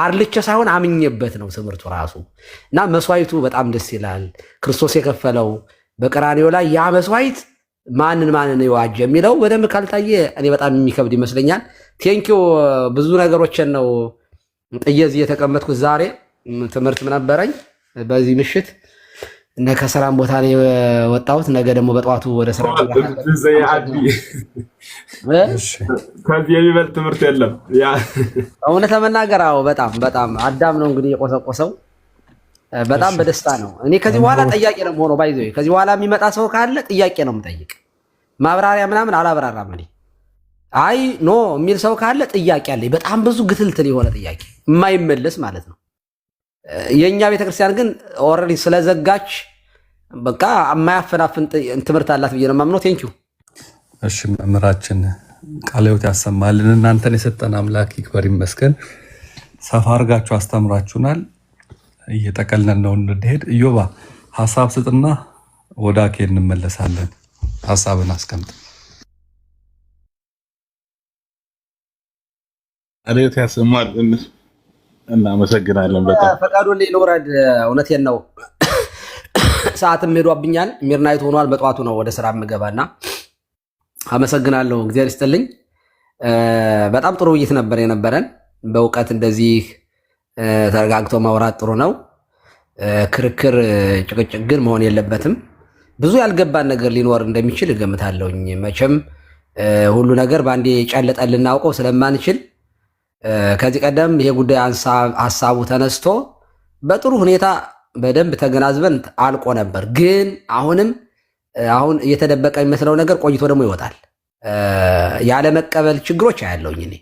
አርልቼ ሳይሆን አምኜበት ነው ትምህርቱ ራሱ። እና መስዋዕቱ በጣም ደስ ይላል። ክርስቶስ የከፈለው በቀራንዮ ላይ ያ መስዋዕት ማንን የዋጀ የሚለው በደንብ ካልታየ እኔ በጣም የሚከብድ ይመስለኛል። ቴንኪው ብዙ ነገሮችን ነው ጥዬ እዚህ የተቀመጥኩት። ዛሬ ትምህርትም ነበረኝ በዚህ ምሽት እነ ከሰላም ቦታ ነው የወጣሁት። ነገ ደግሞ በጠዋቱ ወደ ስራ ከዚህ የሚበልጥ ትምህርት የለም። እውነት ለመናገር አዎ፣ በጣም አዳም ነው እንግዲህ የቆሰቆሰው። በጣም በደስታ ነው። እኔ ከዚህ በኋላ ጥያቄ ነው የምሆነው። ባይዘ ከዚህ በኋላ የሚመጣ ሰው ካለ ጥያቄ ነው የምጠይቅ። ማብራሪያ ምናምን አላብራራም። እኔ አይ ኖ የሚል ሰው ካለ ጥያቄ አለኝ። በጣም ብዙ ግትልትል የሆነ ጥያቄ የማይመለስ ማለት ነው። የኛ ቤተክርስቲያን ግን ኦልሬዲ ስለዘጋች በቃ የማያፈናፍን ትምህርት አላት ብዬ ነው የማምነው። ቴንኪው። እሺ መምህራችን ቃለ ሕይወት ያሰማልን። እናንተን የሰጠን አምላክ ይክበር ይመስገን። ሰፋ አድርጋችሁ አስተምራችሁናል። እየጠቀልነን ነው እንድንሄድ። ኢዮባ ሀሳብ ስጥና ወደ አኬ እንመለሳለን። ሀሳብን አስቀምጥ። ቃለ ሕይወት ያሰማል። እናመሰግናለን። በጣም ፈቃዱን ልውረድ። እውነቴን ነው። ሰዓትም ሄዷብኛል። ሚድናይት ሆኗል። በጠዋቱ ነው ወደ ስራ የምገባና አመሰግናለሁ። እግዚአብሔር ይስጥልኝ። በጣም ጥሩ ውይይት ነበር የነበረን። በእውቀት እንደዚህ ተረጋግቶ ማውራት ጥሩ ነው። ክርክር፣ ጭቅጭቅ ግን መሆን የለበትም። ብዙ ያልገባን ነገር ሊኖር እንደሚችል እገምታለሁኝ። መቼም ሁሉ ነገር በአንዴ ጨልጠን ልናውቀው ስለማንችል ከዚህ ቀደም ይሄ ጉዳይ ሀሳቡ ተነስቶ በጥሩ ሁኔታ በደንብ ተገናዝበን አልቆ ነበር። ግን አሁን እየተደበቀ የሚመስለው ነገር ቆይቶ ደግሞ ይወጣል። ያለመቀበል ችግሮች አያለውኝ እኔ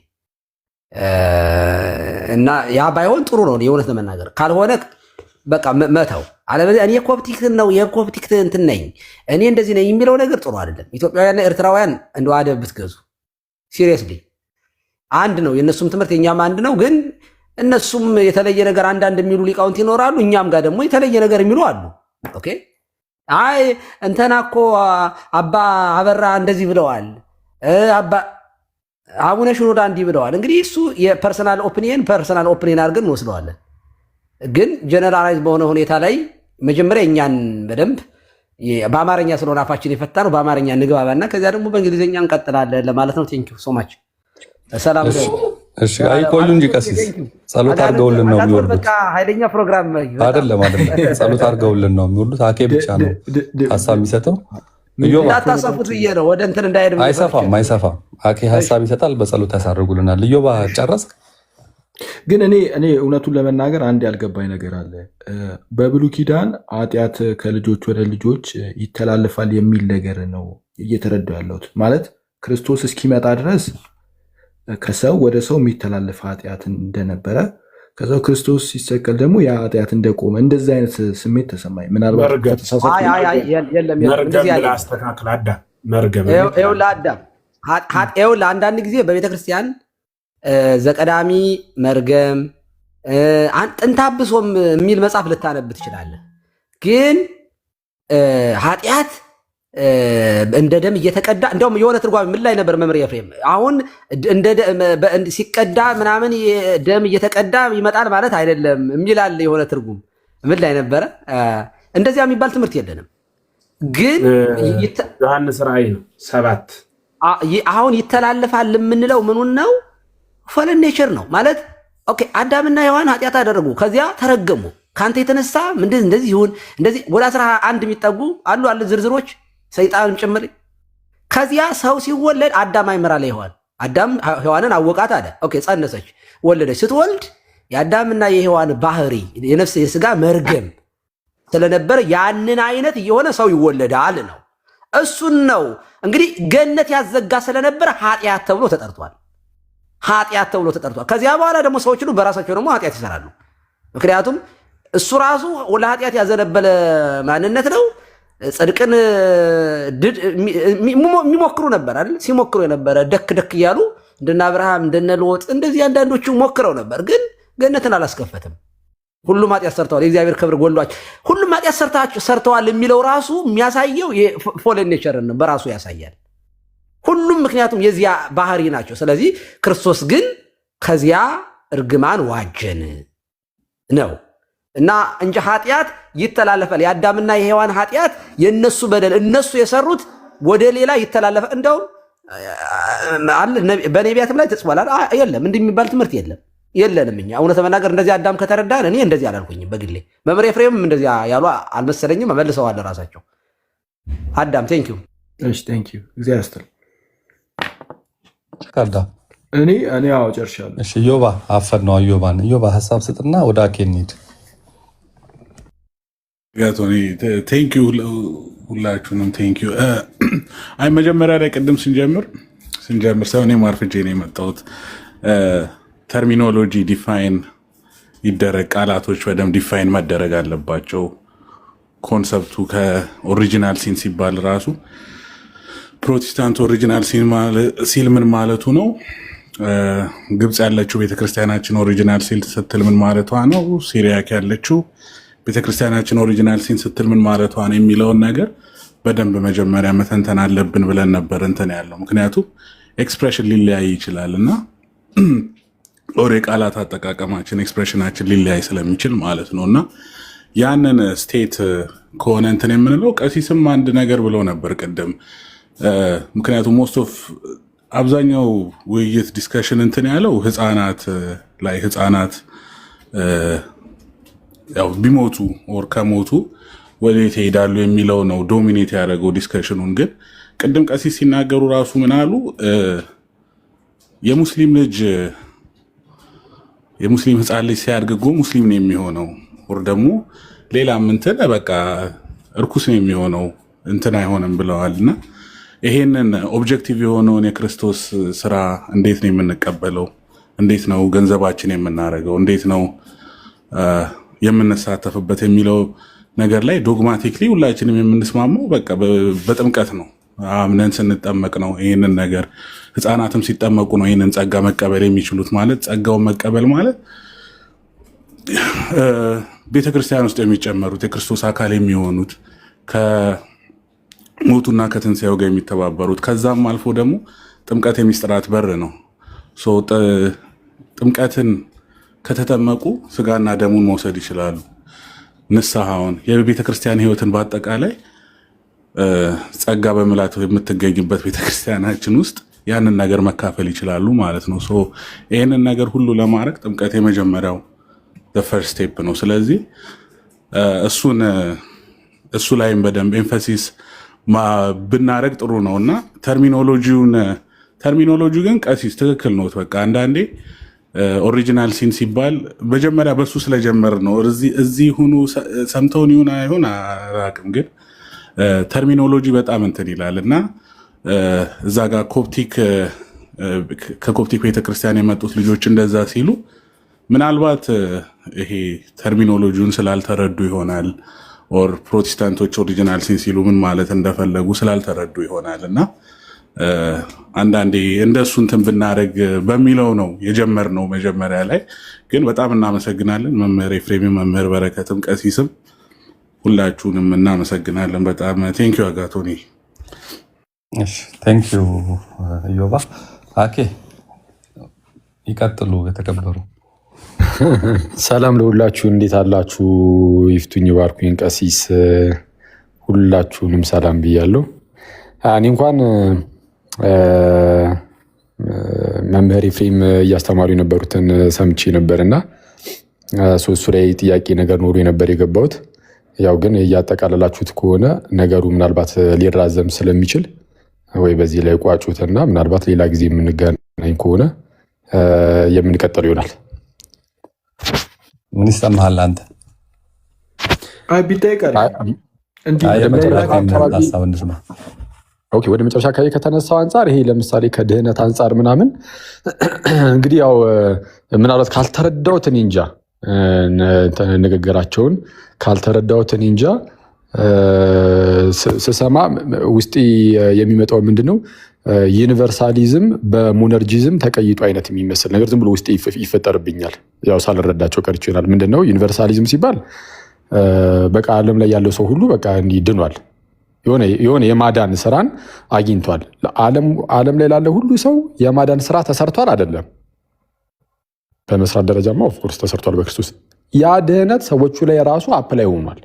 እና ያ ባይሆን ጥሩ ነው። የእውነት ለመናገር ካልሆነ በቃ መተው። አለበለዚያ እኔ ኮፕቲክ ነው የኮፕቲክ እንትን ነኝ እኔ እንደዚህ ነኝ የሚለው ነገር ጥሩ አይደለም። ኢትዮጵያውያንና ኤርትራውያን እንደው አደብ ብትገዙ ሲሪየስሊ አንድ ነው። የእነሱም ትምህርት የኛም አንድ ነው። ግን እነሱም የተለየ ነገር አንዳንድ የሚሉ ሊቃውንት ይኖራሉ። እኛም ጋር ደግሞ የተለየ ነገር የሚሉ አሉ። ኦኬ አይ እንተና እኮ አባ አበራ እንደዚህ ብለዋል፣ አቡነ ሽኖዳ እንዲህ ብለዋል። እንግዲህ እሱ የፐርሰናል ኦፒኒየን አድርገን እንወስደዋለን። ግን ጀነራላይዝ በሆነ ሁኔታ ላይ መጀመሪያ እኛን በደንብ በአማርኛ ስለሆነ አፋችን የፈታ ነው በአማርኛ እንግባባና ከዚያ ደግሞ በእንግሊዝኛ እንቀጥላለን ለማለት ነው። ቴንኪው ሶ ማች። ሰላም። እሺ አይቆዩ እንጂ ቀሲስ ጸሎት አድርገውልን ነው የሚወርዱት። በቃ ኃይለኛ ፕሮግራም አይደለም። ጸሎት አድርገውልን ነው የሚወርዱት። አኬ ብቻ ነው ሀሳብ የሚሰጠው። እንዳታሰፉት ብዬ ነው ወደ እንትን እንዳይሄድ። አይሰፋም። አኬ ሀሳብ ይሰጣል፣ በጸሎት ያሳርጉልናል። ኢዮባ ጨረስክ? ግን እኔ እውነቱን ለመናገር አንድ ያልገባኝ ነገር አለ። በብሉይ ኪዳን ኃጢአት ከልጆች ወደ ልጆች ይተላለፋል የሚል ነገር ነው እየተረዳሁ ያለሁት። ማለት ክርስቶስ እስኪመጣ ድረስ ከሰው ወደ ሰው የሚተላለፍ ኃጢአት እንደነበረ፣ ከዛው ክርስቶስ ሲሰቀል ደግሞ ያ ኃጢአት እንደቆመ እንደዚህ አይነት ስሜት ተሰማኝ። ምናልባት አንዳንድ ጊዜ በቤተክርስቲያን ዘቀዳሚ መርገም ጥንተ አብሶም የሚል መጽሐፍ ልታነብ ትችላለህ። ግን ኃጢአት እንደ ደም እየተቀዳ እንደውም የሆነ ትርጓሜ ምን ላይ ነበር መምህር ኤፍሬም? አሁን ሲቀዳ ምናምን ደም እየተቀዳ ይመጣል ማለት አይደለም የሚላል የሆነ ትርጉም ምን ላይ ነበረ? እንደዚያ የሚባል ትምህርት የለንም። ግን ዮሐንስ ራእይ ነው 7 አሁን ይተላለፋል የምንለው ምኑን ነው? ፎለን ኔቸር ነው ማለት ኦኬ። አዳምና ሔዋን ኃጢአት አደረጉ፣ ከዚያ ተረገሙ። ካንተ የተነሳ እንደዚህ ይሁን እንደዚህ ወደ 11 የሚጠጉ አሉ ዝርዝሮች ሰይጣንም ጭምር። ከዚያ ሰው ሲወለድ አዳም አይመራል ሔዋን አዳም ሔዋንን አወቃት አለ። ኦኬ ጸነሰች፣ ወለደች። ስትወልድ የአዳምና የሔዋን ባህሪ የነፍስ የስጋ መርገም ስለነበረ ያንን አይነት እየሆነ ሰው ይወለዳል ነው። እሱን ነው እንግዲህ ገነት ያዘጋ ስለነበረ ኃጢአት ተብሎ ተጠርቷል። ኃጢአት ተብሎ ተጠርቷል። ከዚያ በኋላ ደግሞ ሰዎች ሁሉ በራሳቸው ደግሞ ኃጢአት ይሰራሉ። ምክንያቱም እሱ ራሱ ለኃጢአት ያዘነበለ ማንነት ነው። ጽድቅን የሚሞክሩ ነበር አይደል? ሲሞክሩ የነበረ ደክ ደክ እያሉ እንደነ አብርሃም እንደነ ሎጥ እንደዚህ አንዳንዶቹ ሞክረው ነበር፣ ግን ገነትን አላስከፈትም። ሁሉም ኃጢአት ሰርተዋል፣ የእግዚአብሔር ክብር ጎሏቸው። ሁሉም ኃጢአት ሰርተዋል የሚለው ራሱ የሚያሳየው የፎለን ኔቸርን ነው፣ በራሱ ያሳያል። ሁሉም ምክንያቱም የዚያ ባህሪ ናቸው። ስለዚህ ክርስቶስ ግን ከዚያ እርግማን ዋጀን ነው እና እንጂ ኃጢአት ይተላለፋል። የአዳምና የሔዋን ኃጢአት የነሱ በደል እነሱ የሰሩት ወደ ሌላ ይተላለፋል። እንደውም በነቢያትም ላይ ተጽፏል። የለም እንዲህ የሚባል ትምህርት የለንም። እኛ እውነት ለመናገር እንደዚህ አዳም ከተረዳን እኔ እንደዚህ አላልኩኝም በግሌ። መምህር ኤፍሬምም እንደዚህ ያሉ አልመሰለኝም። መልሰዋል ራሳቸው። አዳም ቴንኪው። እሺ ቴንኪው። እግዚአብሔር ይስጥልኝ። እኔ አዎ ጨርሻለሁ። እሺ ዮባ አፈር ነው። ዮባ ሀሳብ ስጥና ወደ አኬ እንሂድ። ጋቶኒ ቴንኪው፣ ሁላችሁንም ቴንኪው። አይ መጀመሪያ ላይ ቅድም ስንጀምር ሳይሆን እኔም አርፍጄ ነው የመጣሁት። ተርሚኖሎጂ ዲፋይን ይደረግ፣ ቃላቶች በደንብ ዲፋይን መደረግ አለባቸው። ኮንሰፕቱ ከኦሪጂናል ሲን ሲባል ራሱ ፕሮቴስታንት ኦሪጂናል ሲል ምን ማለቱ ነው? ግብፅ ያለችው ቤተክርስቲያናችን ኦሪጂናል ሲል ስትል ምን ማለቷ ነው? ሲሪያክ ያለችው ቤተክርስቲያናችን ኦሪጂናል ሲን ስትል ምን ማለቷ ነው የሚለውን ነገር በደንብ መጀመሪያ መተንተን አለብን ብለን ነበር እንትን ያለው። ምክንያቱም ኤክስፕሬሽን ሊለያይ ይችላል እና ኦር የቃላት አጠቃቀማችን ኤክስፕሬሽናችን ሊለያይ ስለሚችል ማለት ነው። እና ያንን ስቴት ከሆነ እንትን የምንለው ቀሲስም አንድ ነገር ብለው ነበር ቅድም። ምክንያቱም ሞስት ኦፍ አብዛኛው ውይይት ዲስከሽን እንትን ያለው ህፃናት ያው ቢሞቱ ኦር ከሞቱ ወዴት ይሄዳሉ የሚለው ነው ዶሚኔት ያደረገው ዲስከሽኑን። ግን ቅድም ቀሲስ ሲናገሩ ራሱ ምን አሉ? የሙስሊም ህፃን ልጅ ሲያድግጎ ሙስሊም ነው የሚሆነው ወር ደግሞ ሌላም እንትን በቃ እርኩስ ነው የሚሆነው እንትን አይሆንም ብለዋል። እና ይሄንን ኦብጀክቲቭ የሆነውን የክርስቶስ ስራ እንዴት ነው የምንቀበለው? እንዴት ነው ገንዘባችን የምናደርገው? እንዴት ነው የምንሳተፍበት የሚለው ነገር ላይ ዶግማቲክሊ ሁላችንም የምንስማማው በቃ በጥምቀት ነው፣ አምነን ስንጠመቅ ነው። ይህንን ነገር ህፃናትም ሲጠመቁ ነው ይህንን ጸጋ መቀበል የሚችሉት። ማለት ጸጋውን መቀበል ማለት ቤተክርስቲያን ውስጥ የሚጨመሩት የክርስቶስ አካል የሚሆኑት ከሞቱና ከትንሣኤው ጋር የሚተባበሩት፣ ከዛም አልፎ ደግሞ ጥምቀት የሚስጥራት በር ነው። ጥምቀትን ከተጠመቁ ስጋና ደሙን መውሰድ ይችላሉ። ንስሐውን፣ የቤተክርስቲያን ህይወትን በአጠቃላይ ጸጋ በምላት የምትገኝበት ቤተክርስቲያናችን ውስጥ ያንን ነገር መካፈል ይችላሉ ማለት ነው። ይህንን ነገር ሁሉ ለማድረግ ጥምቀት የመጀመሪያው ፈርስት ስቴፕ ነው። ስለዚህ እሱ ላይም በደንብ ኤንፈሲስ ብናደረግ ጥሩ ነው እና ተርሚኖሎጂ ግን ቀሲስ ትክክል ነው። በቃ አንዳንዴ ኦሪጂናል ሲን ሲባል መጀመሪያ በሱ ስለጀመር ነው። እዚህ ሁኑ ሰምተውን ይሁን አይሆን አላውቅም፣ ግን ተርሚኖሎጂ በጣም እንትን ይላል እና እዛ ጋር ከኮፕቲክ ቤተክርስቲያን የመጡት ልጆች እንደዛ ሲሉ ምናልባት ይሄ ተርሚኖሎጂውን ስላልተረዱ ይሆናል። ኦር ፕሮቴስታንቶች ኦሪጂናል ሲን ሲሉ ምን ማለት እንደፈለጉ ስላልተረዱ ይሆናል እና አንዳንዴ እንደሱ እንትን ብናደርግ በሚለው ነው የጀመርነው። መጀመሪያ ላይ ግን በጣም እናመሰግናለን። መምህር ኤፍሬም፣ መምህር በረከትም፣ ቀሲስም ሁላችሁንም እናመሰግናለን በጣም ቴንኪዩ አጋቶኒ። ቴንኪዩ ኢዮባ። አኬ ይቀጥሉ የተከበሩ። ሰላም ለሁላችሁ፣ እንዴት አላችሁ? ይፍቱኝ ባርኩኝ። ቀሲስ ሁላችሁንም ሰላም ብያለሁ። እኔ እንኳን መምህር ኤፍሬም እያስተማሩ የነበሩትን ሰምቼ ነበርና እሱ ላይ ጥያቄ ነገር ኖሮ ነበር የገባሁት። ያው ግን እያጠቃለላችሁት ከሆነ ነገሩ ምናልባት ሊራዘም ስለሚችል ወይ በዚህ ላይ ቋጩትና ምናልባት ሌላ ጊዜ የምንገናኝ ከሆነ የምንቀጥል ይሆናል። ምን ይሰማሃል አንተ? ቢታይ ቀር ወደ መጨረሻ አካባቢ ከተነሳው አንጻር ይሄ ለምሳሌ ከድህነት አንጻር ምናምን እንግዲህ ያው ምናልባት ካልተረዳሁት እኔ እንጃ ንግግራቸውን ካልተረዳሁት እኔ እንጃ ስሰማ ውስጤ የሚመጣው ምንድነው ዩኒቨርሳሊዝም በሞነርጂዝም ተቀይጦ አይነት የሚመስል ነገር ዝም ብሎ ውስጤ ይፈጠርብኛል። ያው ሳልረዳቸው ቀርቼ ይሆናል። ምንድነው ዩኒቨርሳሊዝም ሲባል በቃ ዓለም ላይ ያለው ሰው ሁሉ በቃ እንዲህ ድኗል፣ የሆነ የማዳን ስራን አግኝቷል። ዓለም ላይ ላለ ሁሉ ሰው የማዳን ስራ ተሰርቷል አይደለም። በመስራት ደረጃማ ኦፍኮርስ ተሰርቷል በክርስቶስ። ያ ድህነት ሰዎቹ ላይ ራሱ አፕላይ ሆኗል።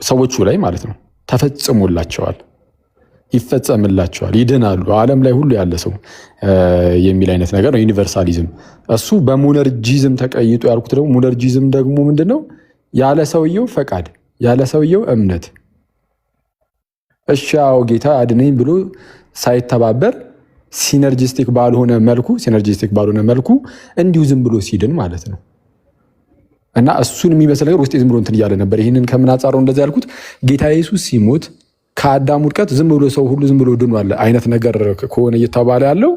ሰዎቹ ላይ ማለት ነው ተፈጽሞላቸዋል፣ ይፈጸምላቸዋል፣ ይድናሉ ዓለም ላይ ሁሉ ያለ ሰው የሚል አይነት ነገር ነው ዩኒቨርሳሊዝም። እሱ በሞነርጂዝም ተቀይጦ ያልኩት ደግሞ ሞነርጂዝም ደግሞ ምንድነው? ያለ ሰውየው ፈቃድ፣ ያለ ሰውየው እምነት እሻው ጌታ አድነኝ ብሎ ሳይተባበር ሲነርጂስቲክ ባልሆነ መልኩ እንዲሁ ዝም ብሎ ሲድን ማለት ነው። እና እሱን የሚመስል ነገር ውስጤ ዝም ብሎ እንትን እያለ ነበር። ይህንን ከምን አንጻረው እንደዚህ ያልኩት? ጌታ ኢየሱስ ሲሞት ከአዳም ውድቀት ዝም ብሎ ሰው ሁሉ ዝም ብሎ ድኗል አይነት ነገር ከሆነ እየተባለ ያለው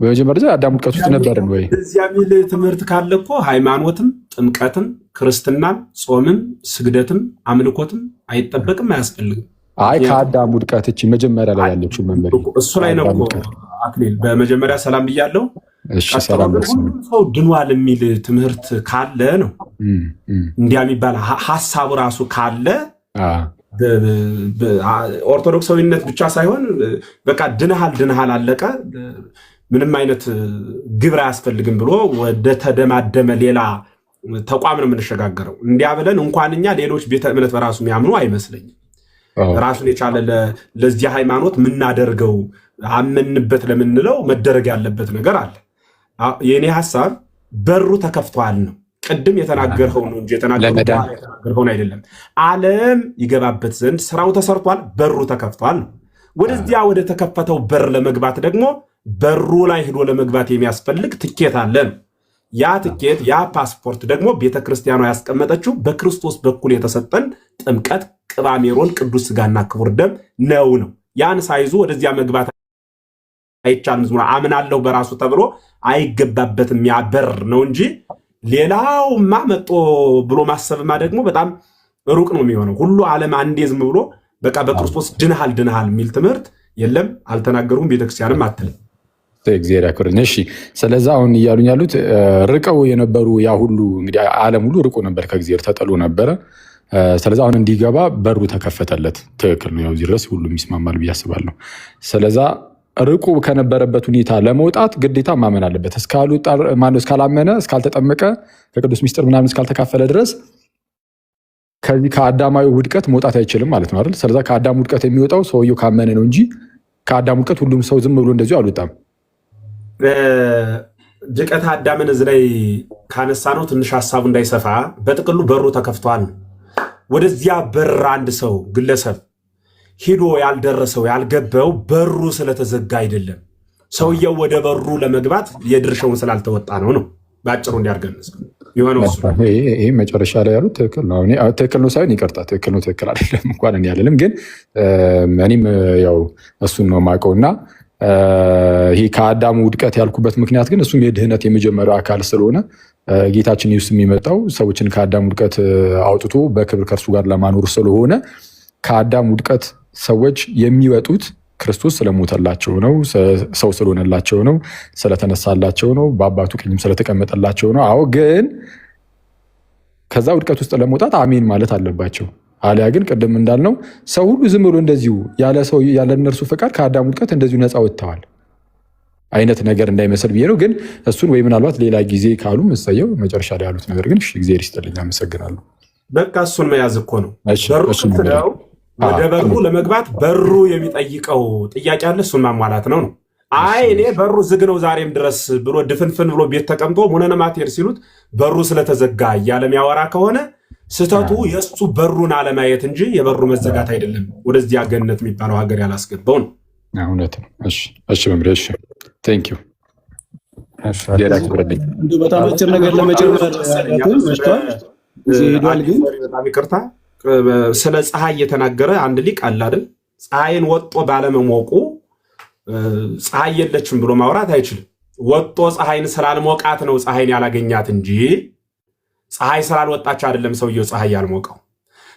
በመጀመሪያ ደረጃ አዳም ውድቀት ውስጥ ነበርን ወይ? እዚያ ሚል ትምህርት ካለ እኮ ሃይማኖትም፣ ጥምቀትም፣ ክርስትናም፣ ጾምም፣ ስግደትም፣ አምልኮትም አይጠበቅም፣ አያስፈልግም። አይ ከአዳም ውድቀት እቺ መጀመሪያ ላይ ያለችው መመሪ እሱ ላይ ነው አክሊል። በመጀመሪያ ሰላም ብያለሁ። እሺ ሰላም ነው። ሰው ድኗል የሚል ትምህርት ካለ ነው እንዲያ የሚባል ሐሳቡ ራሱ ካለ ኦርቶዶክሳዊነት ብቻ ሳይሆን በቃ ድነሃል አለቀ፣ ምንም አይነት ግብር አያስፈልግም ብሎ ወደ ተደማደመ ሌላ ተቋም ነው የምንሸጋገረው። እንዲያ ብለን እንኳን እኛ ሌሎች ቤተ እምነት በራሱ የሚያምኑ አይመስለኝም። ራሱን የቻለ ለዚህ ሃይማኖት የምናደርገው አመንበት ለምንለው መደረግ ያለበት ነገር አለ። የእኔ ሀሳብ በሩ ተከፍቷል ነው። ቅድም የተናገርኸው ነው እንጂ የተናገርኸውን አይደለም። ዓለም ይገባበት ዘንድ ስራው ተሰርቷል፣ በሩ ተከፍቷል ነው። ወደዚያ ወደ ተከፈተው በር ለመግባት ደግሞ በሩ ላይ ሄዶ ለመግባት የሚያስፈልግ ትኬት አለ ነው። ያ ትኬት ያ ፓስፖርት ደግሞ ቤተክርስቲያኗ ያስቀመጠችው በክርስቶስ በኩል የተሰጠን ጥምቀት፣ ቅባ ሜሮን፣ ቅዱስ ስጋና ክቡር ደም ነው። ያን ሳይዙ ወደዚያ መግባት አይቻልም። ዝም አምናለሁ በራሱ ተብሎ አይገባበትም። ያ በር ነው እንጂ ሌላውማ መጦ ብሎ ማሰብማ ደግሞ በጣም ሩቅ ነው የሚሆነው። ሁሉ ዓለም አንዴ ዝም ብሎ በቃ በክርስቶስ ድነሃል የሚል ትምህርት የለም፣ አልተናገሩም፣ ቤተክርስቲያንም አትልም። እግዚአብሔር ያክብርን። እሺ ስለዚህ አሁን እያሉኝ ያሉት ርቀው የነበሩ ያ ሁሉ እንግዲህ ዓለም ሁሉ ርቆ ነበር፣ ከእግዚአብሔር ተጠሎ ነበረ። ስለዚህ አሁን እንዲገባ በሩ ተከፈተለት። ትክክል ነው። ያው እዚህ ድረስ ሁሉም ይስማማል ብዬ አስባለሁ። ስለዛ ርቆ ከነበረበት ሁኔታ ለመውጣት ግዴታ ማመን አለበት። እስካላመነ፣ እስካልተጠመቀ፣ ከቅዱስ ሚስጥር ምናምን እስካልተካፈለ ድረስ ከዚህ ከአዳማዊ ውድቀት መውጣት አይችልም ማለት ነው አይደል? ስለዛ ከአዳም ውድቀት የሚወጣው ሰውየው ካመነ ነው እንጂ ከአዳም ውድቀት ሁሉም ሰው ዝም ብሎ እንደዚሁ አልወጣም። ድቀት አዳምን እዚህ ላይ ካነሳ ነው ትንሽ ሀሳቡ እንዳይሰፋ በጥቅሉ በሩ ተከፍቷል። ወደዚያ በር አንድ ሰው ግለሰብ ሂዶ ያልደረሰው ያልገባው በሩ ስለተዘጋ አይደለም፣ ሰውየው ወደ በሩ ለመግባት የድርሻውን ስላልተወጣ ነው። በአጭሩ እንዲያርገንስ የሆነው ይህ መጨረሻ ላይ ያሉት ትክክል ነው። ትክክል ነው ሳይሆን ይቅርታ፣ ትክክል ነው ትክክል አይደለም እንኳን እኔ አልልም፣ ግን እኔም ያው እሱን ነው የማውቀው እና ይሄ ከአዳሙ ውድቀት ያልኩበት ምክንያት ግን እሱም የድህነት የመጀመሪያው አካል ስለሆነ ጌታችን ኢየሱስ የሚመጣው ሰዎችን ከአዳም ውድቀት አውጥቶ በክብር ከእርሱ ጋር ለማኖር ስለሆነ ከአዳም ውድቀት ሰዎች የሚወጡት ክርስቶስ ስለሞተላቸው ነው፣ ሰው ስለሆነላቸው ነው፣ ስለተነሳላቸው ነው፣ በአባቱ ቀኝም ስለተቀመጠላቸው ነው። አዎ ግን ከዛ ውድቀት ውስጥ ለመውጣት አሜን ማለት አለባቸው። አሊያ ግን ቅድም እንዳልነው ሰው ሁሉ ዝም ብሎ እንደዚሁ ያለ እነርሱ ፈቃድ ከአዳም ውድቀት እንደዚሁ ነፃ ወጥተዋል አይነት ነገር እንዳይመስል ብዬ ነው። ግን እሱን ወይ ምናልባት ሌላ ጊዜ ካሉ መሰየው መጨረሻ ላይ ያሉት ነገር ግን እግዚአብሔር ይስጥልኝ፣ አመሰግናለሁ። በቃ እሱን መያዝ እኮ ነው። በሩ ነው ወደ በሩ ለመግባት በሩ የሚጠይቀው ጥያቄ አለ፣ እሱን ማሟላት ነው ነው። አይ እኔ በሩ ዝግ ነው ዛሬም ድረስ ብሎ ድፍንፍን ብሎ ቤት ተቀምጦ ሙነነ ማቴር ሲሉት በሩ ስለተዘጋ እያለ የሚያወራ ከሆነ ስህተቱ የእሱ በሩን አለማየት እንጂ የበሩ መዘጋት አይደለም። ወደዚያ ገነት የሚባለው ሀገር ያላስገባው ነው። እውነት ነው። እሺ መምሪያ፣ እሺ ቴንክ ዩ። በጣም አጭር ነገር ለመጨመር መሽቷል፣ ሄዷል። ግን በጣም ይቅርታ፣ ስለ ፀሐይ እየተናገረ አንድ ሊቅ አለ አይደል? ፀሐይን ወጦ ባለመሞቁ ፀሐይ የለችም ብሎ ማውራት አይችልም። ወጦ ፀሐይን ስላልሞቃት ነው ፀሐይን ያላገኛት እንጂ ፀሐይ ስላልወጣች አይደለም ሰውየው ፀሐይ ያልሞቀው።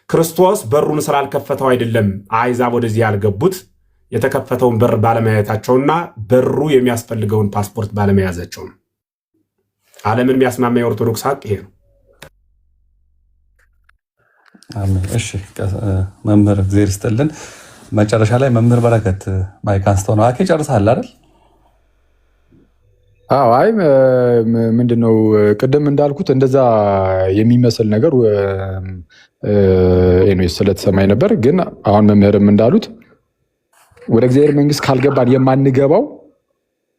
ክርስቶስ በሩን ስላልከፈተው አይደለም አሕዛብ ወደዚህ ያልገቡት የተከፈተውን በር ባለማየታቸውና በሩ የሚያስፈልገውን ፓስፖርት ባለመያዛቸው ነው። ዓለምን የሚያስማማ የኦርቶዶክስ ሀቅ ይሄ ነው። አሜን። እሺ መምህር እግዚአብሔር ይስጥልን። መጨረሻ ላይ መምህር በረከት ማይክ አንስተው ነው። አኬ ጨርሰሃል አይደል? አዎ። አይ ምንድነው ቅድም እንዳልኩት እንደዛ የሚመስል ነገር ስለተሰማኝ ነበር። ግን አሁን መምህርም እንዳሉት ወደ እግዚአብሔር መንግስት ካልገባን የማንገባው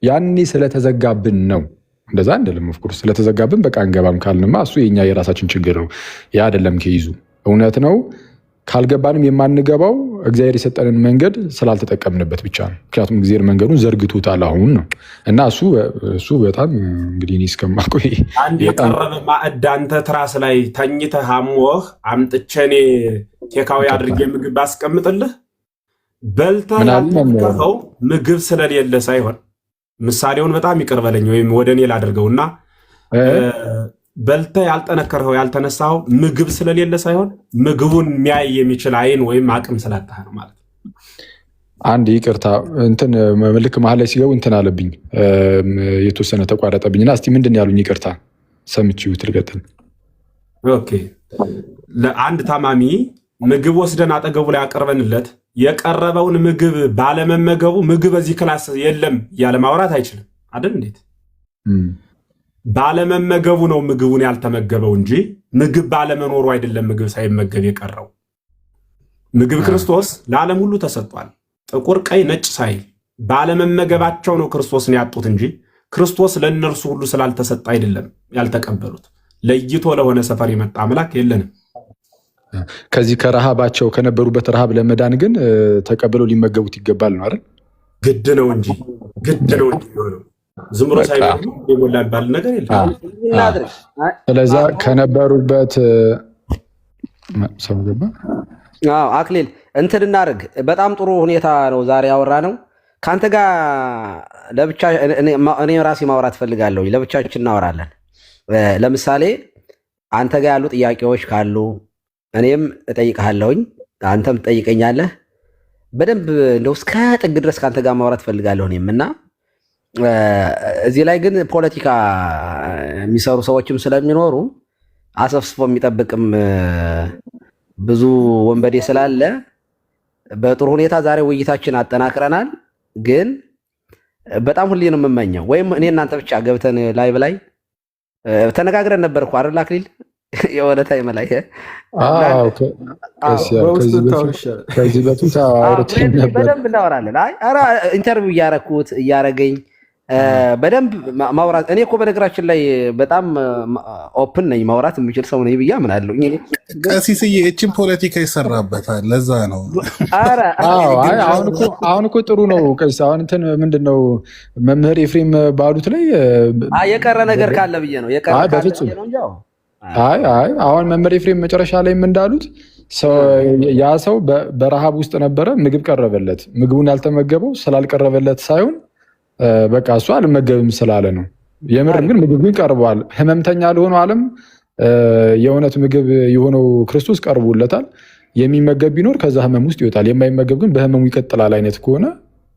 ያኔ ስለተዘጋብን ነው። እንደዛ አይደለም። ኦፍኮርስ ስለተዘጋብን በቃ እንገባም ካልንማ እሱ የኛ የራሳችን ችግር ነው። ያ አይደለም ከይዙ እውነት ነው። ካልገባንም የማንገባው እግዚአብሔር የሰጠንን መንገድ ስላልተጠቀምንበት ብቻ ነው። ምክንያቱም እግዚአብሔር መንገዱን ዘርግቶታል አሁን ነው እና እሱ በጣም እንግዲህ እኔ እስከማውቀው አንድ የቀረበ ማዕድ አንተ ትራስ ላይ ተኝተህ አሞህ አምጥቼ እኔ ቴካዊ አድርጌ ምግብ ባስቀምጥልህ በልተህ ያልተከፈው ምግብ ስለሌለ ሳይሆን ምሳሌውን በጣም ይቅር በለኝ ወይም ወደ እኔ ላድርገውና በልተህ ያልጠነከርኸው ያልተነሳኸው ምግብ ስለሌለ ሳይሆን ምግቡን የሚያይ የሚችል አይን ወይም አቅም ስላጣህ ነው ማለት ነው። አንድ ይቅርታ እንትን ልክ መሀል ላይ ሲገቡ እንትን አለብኝ የተወሰነ ተቋረጠብኝና እስቲ ምንድን ያሉኝ ይቅርታ ሰምቼው ትልቀጥል። ኦኬ ለአንድ ታማሚ ምግብ ወስደን አጠገቡ ላይ አቀርበንለት የቀረበውን ምግብ ባለመመገቡ ምግብ እዚህ ክላስ የለም ያለ ማውራት አይችልም አይደል? እንዴት ባለመመገቡ ነው ምግቡን ያልተመገበው እንጂ ምግብ ባለመኖሩ አይደለም ምግብ ሳይመገብ የቀረው። ምግብ ክርስቶስ ለዓለም ሁሉ ተሰጥቷል፣ ጥቁር ቀይ ነጭ ሳይል። ባለመመገባቸው ነው ክርስቶስን ያጡት እንጂ ክርስቶስ ለእነርሱ ሁሉ ስላልተሰጠ አይደለም ያልተቀበሉት። ለይቶ ለሆነ ሰፈር የመጣ አምላክ የለንም። ከዚህ ከረሃባቸው ከነበሩበት ረሃብ ለመዳን ግን ተቀብለው ሊመገቡት ይገባል ነው አይደል? ግድ ነው እንጂ ዝም ብሎ ሳይበሉ የሞላ ባል ነገር የለም። ስለዛ ከነበሩበት ሰው ገባ። አክሊል እንትን እናድርግ። በጣም ጥሩ ሁኔታ ነው ዛሬ ያወራ ነው። ከአንተ ጋር ለብቻ እኔ ራሴ ማውራት ፈልጋለሁ። ለብቻችን እናወራለን። ለምሳሌ አንተ ጋር ያሉ ጥያቄዎች ካሉ እኔም እጠይቅሃለሁኝ፣ አንተም ትጠይቀኛለህ። በደንብ እንደው እስከ ጥግ ድረስ ከአንተ ጋር ማውራት ፈልጋለሁ እኔም እና እዚህ ላይ ግን ፖለቲካ የሚሰሩ ሰዎችም ስለሚኖሩ አሰፍስፎ የሚጠብቅም ብዙ ወንበዴ ስላለ በጥሩ ሁኔታ ዛሬ ውይይታችን አጠናክረናል። ግን በጣም ሁሌ ነው የምመኘው ወይም እኔ እናንተ ብቻ ገብተን ላይቭ ላይ ተነጋግረን ነበር እኮ አይደል አክሊል? የሆነ ታይም ላይ ከዚህ በፊት አውርተን ነበር። በደንብ እናወራለን። ኧረ ኢንተርቪው እያረገኝ በደንብ ማውራት። እኔ እኮ በነገራችን ላይ በጣም ኦፕን ነኝ፣ ማውራት የምችል ሰው ነኝ ብዬ አምናለሁ። ቀሲስዬ እችን ፖለቲካ ይሰራበታል፣ ለዛ ነው። አሁን እኮ ጥሩ ነው ቀሲስ። አሁን እንትን ምንድን ነው መምህር ኤፍሬም ባሉት ላይ የቀረ ነገር ካለ ብዬ ነው። አሁን መምህር ኤፍሬም መጨረሻ ላይ እንዳሉት ያ ሰው በረሃብ ውስጥ ነበረ፣ ምግብ ቀረበለት። ምግቡን ያልተመገበው ስላልቀረበለት ሳይሆን በቃ እሱ አልመገብም ስላለ ነው። የምርም ግን ምግብ ግን ቀርቧል። ህመምተኛ ለሆነው ዓለም የእውነት ምግብ የሆነው ክርስቶስ ቀርቦለታል። የሚመገብ ቢኖር ከዛ ህመም ውስጥ ይወጣል፣ የማይመገብ ግን በህመሙ ይቀጥላል አይነት ከሆነ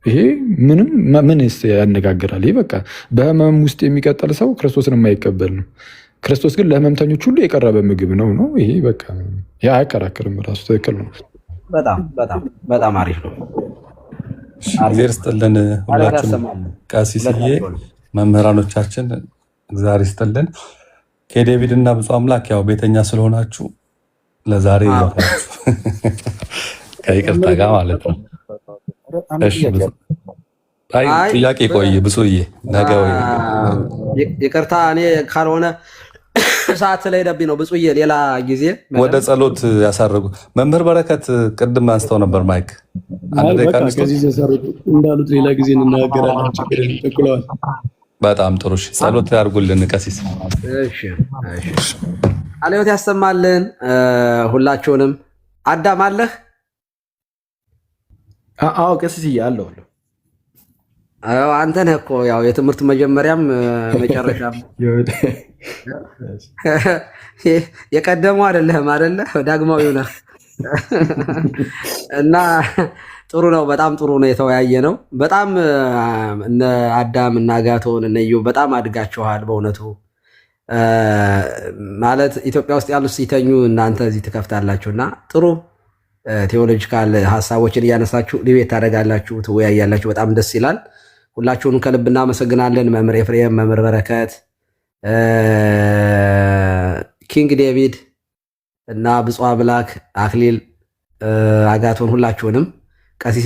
ይሄ ምንም ምንስ ያነጋግራል? ይሄ በቃ በህመም ውስጥ የሚቀጥል ሰው ክርስቶስን የማይቀበል ነው። ክርስቶስ ግን ለህመምተኞች ሁሉ የቀረበ ምግብ ነው ነው። ይሄ በቃ አያከራክርም፣ ራሱ ትክክል ነው። በጣም በጣም በጣም አሪፍ ነው። እግዚአብሔር ይስጥልን ሁላችሁም። ቀሲስዬ መምህራኖቻችን እግዚአብሔር ይስጥልን። ከዴቪድ እና ብፁዕ አምላክ ያው ቤተኛ ስለሆናችሁ ለዛሬ ከይቅርታ ጋር ማለት ነው። ጥያቄ ቆይ ብፁዕዬ፣ ነገ ወይ ይቅርታ እኔ ካልሆነ ሰዓት ስለሄደብኝ ነው። ብፁዕዬ ሌላ ጊዜ ወደ ጸሎት ያሳርጉ። መምህር በረከት ቅድም አንስተው ነበር ማይክ ከዚህ እንዳሉት ሌላ ጊዜ እንናገራለን። ችግር ተክለዋል። በጣም ጥሩ ጸሎት ያርጉልን ቀሲስ። ቃልዮት ያሰማልን ሁላችሁንም። አዳም አለህ? አዎ ቀሲስ አለው። አንተ ነህ እኮ ያው የትምህርት መጀመሪያም መጨረሻም የቀደመው አይደለህም አይደለ? ዳግማዊው ነህ እና ጥሩ ነው። በጣም ጥሩ ነው። የተወያየ ነው። በጣም እነ አዳም እና አጋቶን እነ ኢዮብ በጣም አድጋችኋል በእውነቱ። ማለት ኢትዮጵያ ውስጥ ያሉት ሲተኙ እናንተ እዚህ ትከፍታላችሁ እና ጥሩ ቴዎሎጂካል ሀሳቦችን እያነሳችሁ ዲቤት ታደርጋላችሁ፣ ትወያያላችሁ። በጣም ደስ ይላል። ሁላችሁንም ከልብ እናመሰግናለን። መምህር ኤፍሬም፣ መምህር በረከት፣ ኪንግ ዴቪድ እና ብፁዕ አምላክ አክሊል፣ አጋቶን ሁላችሁንም ቀሲስ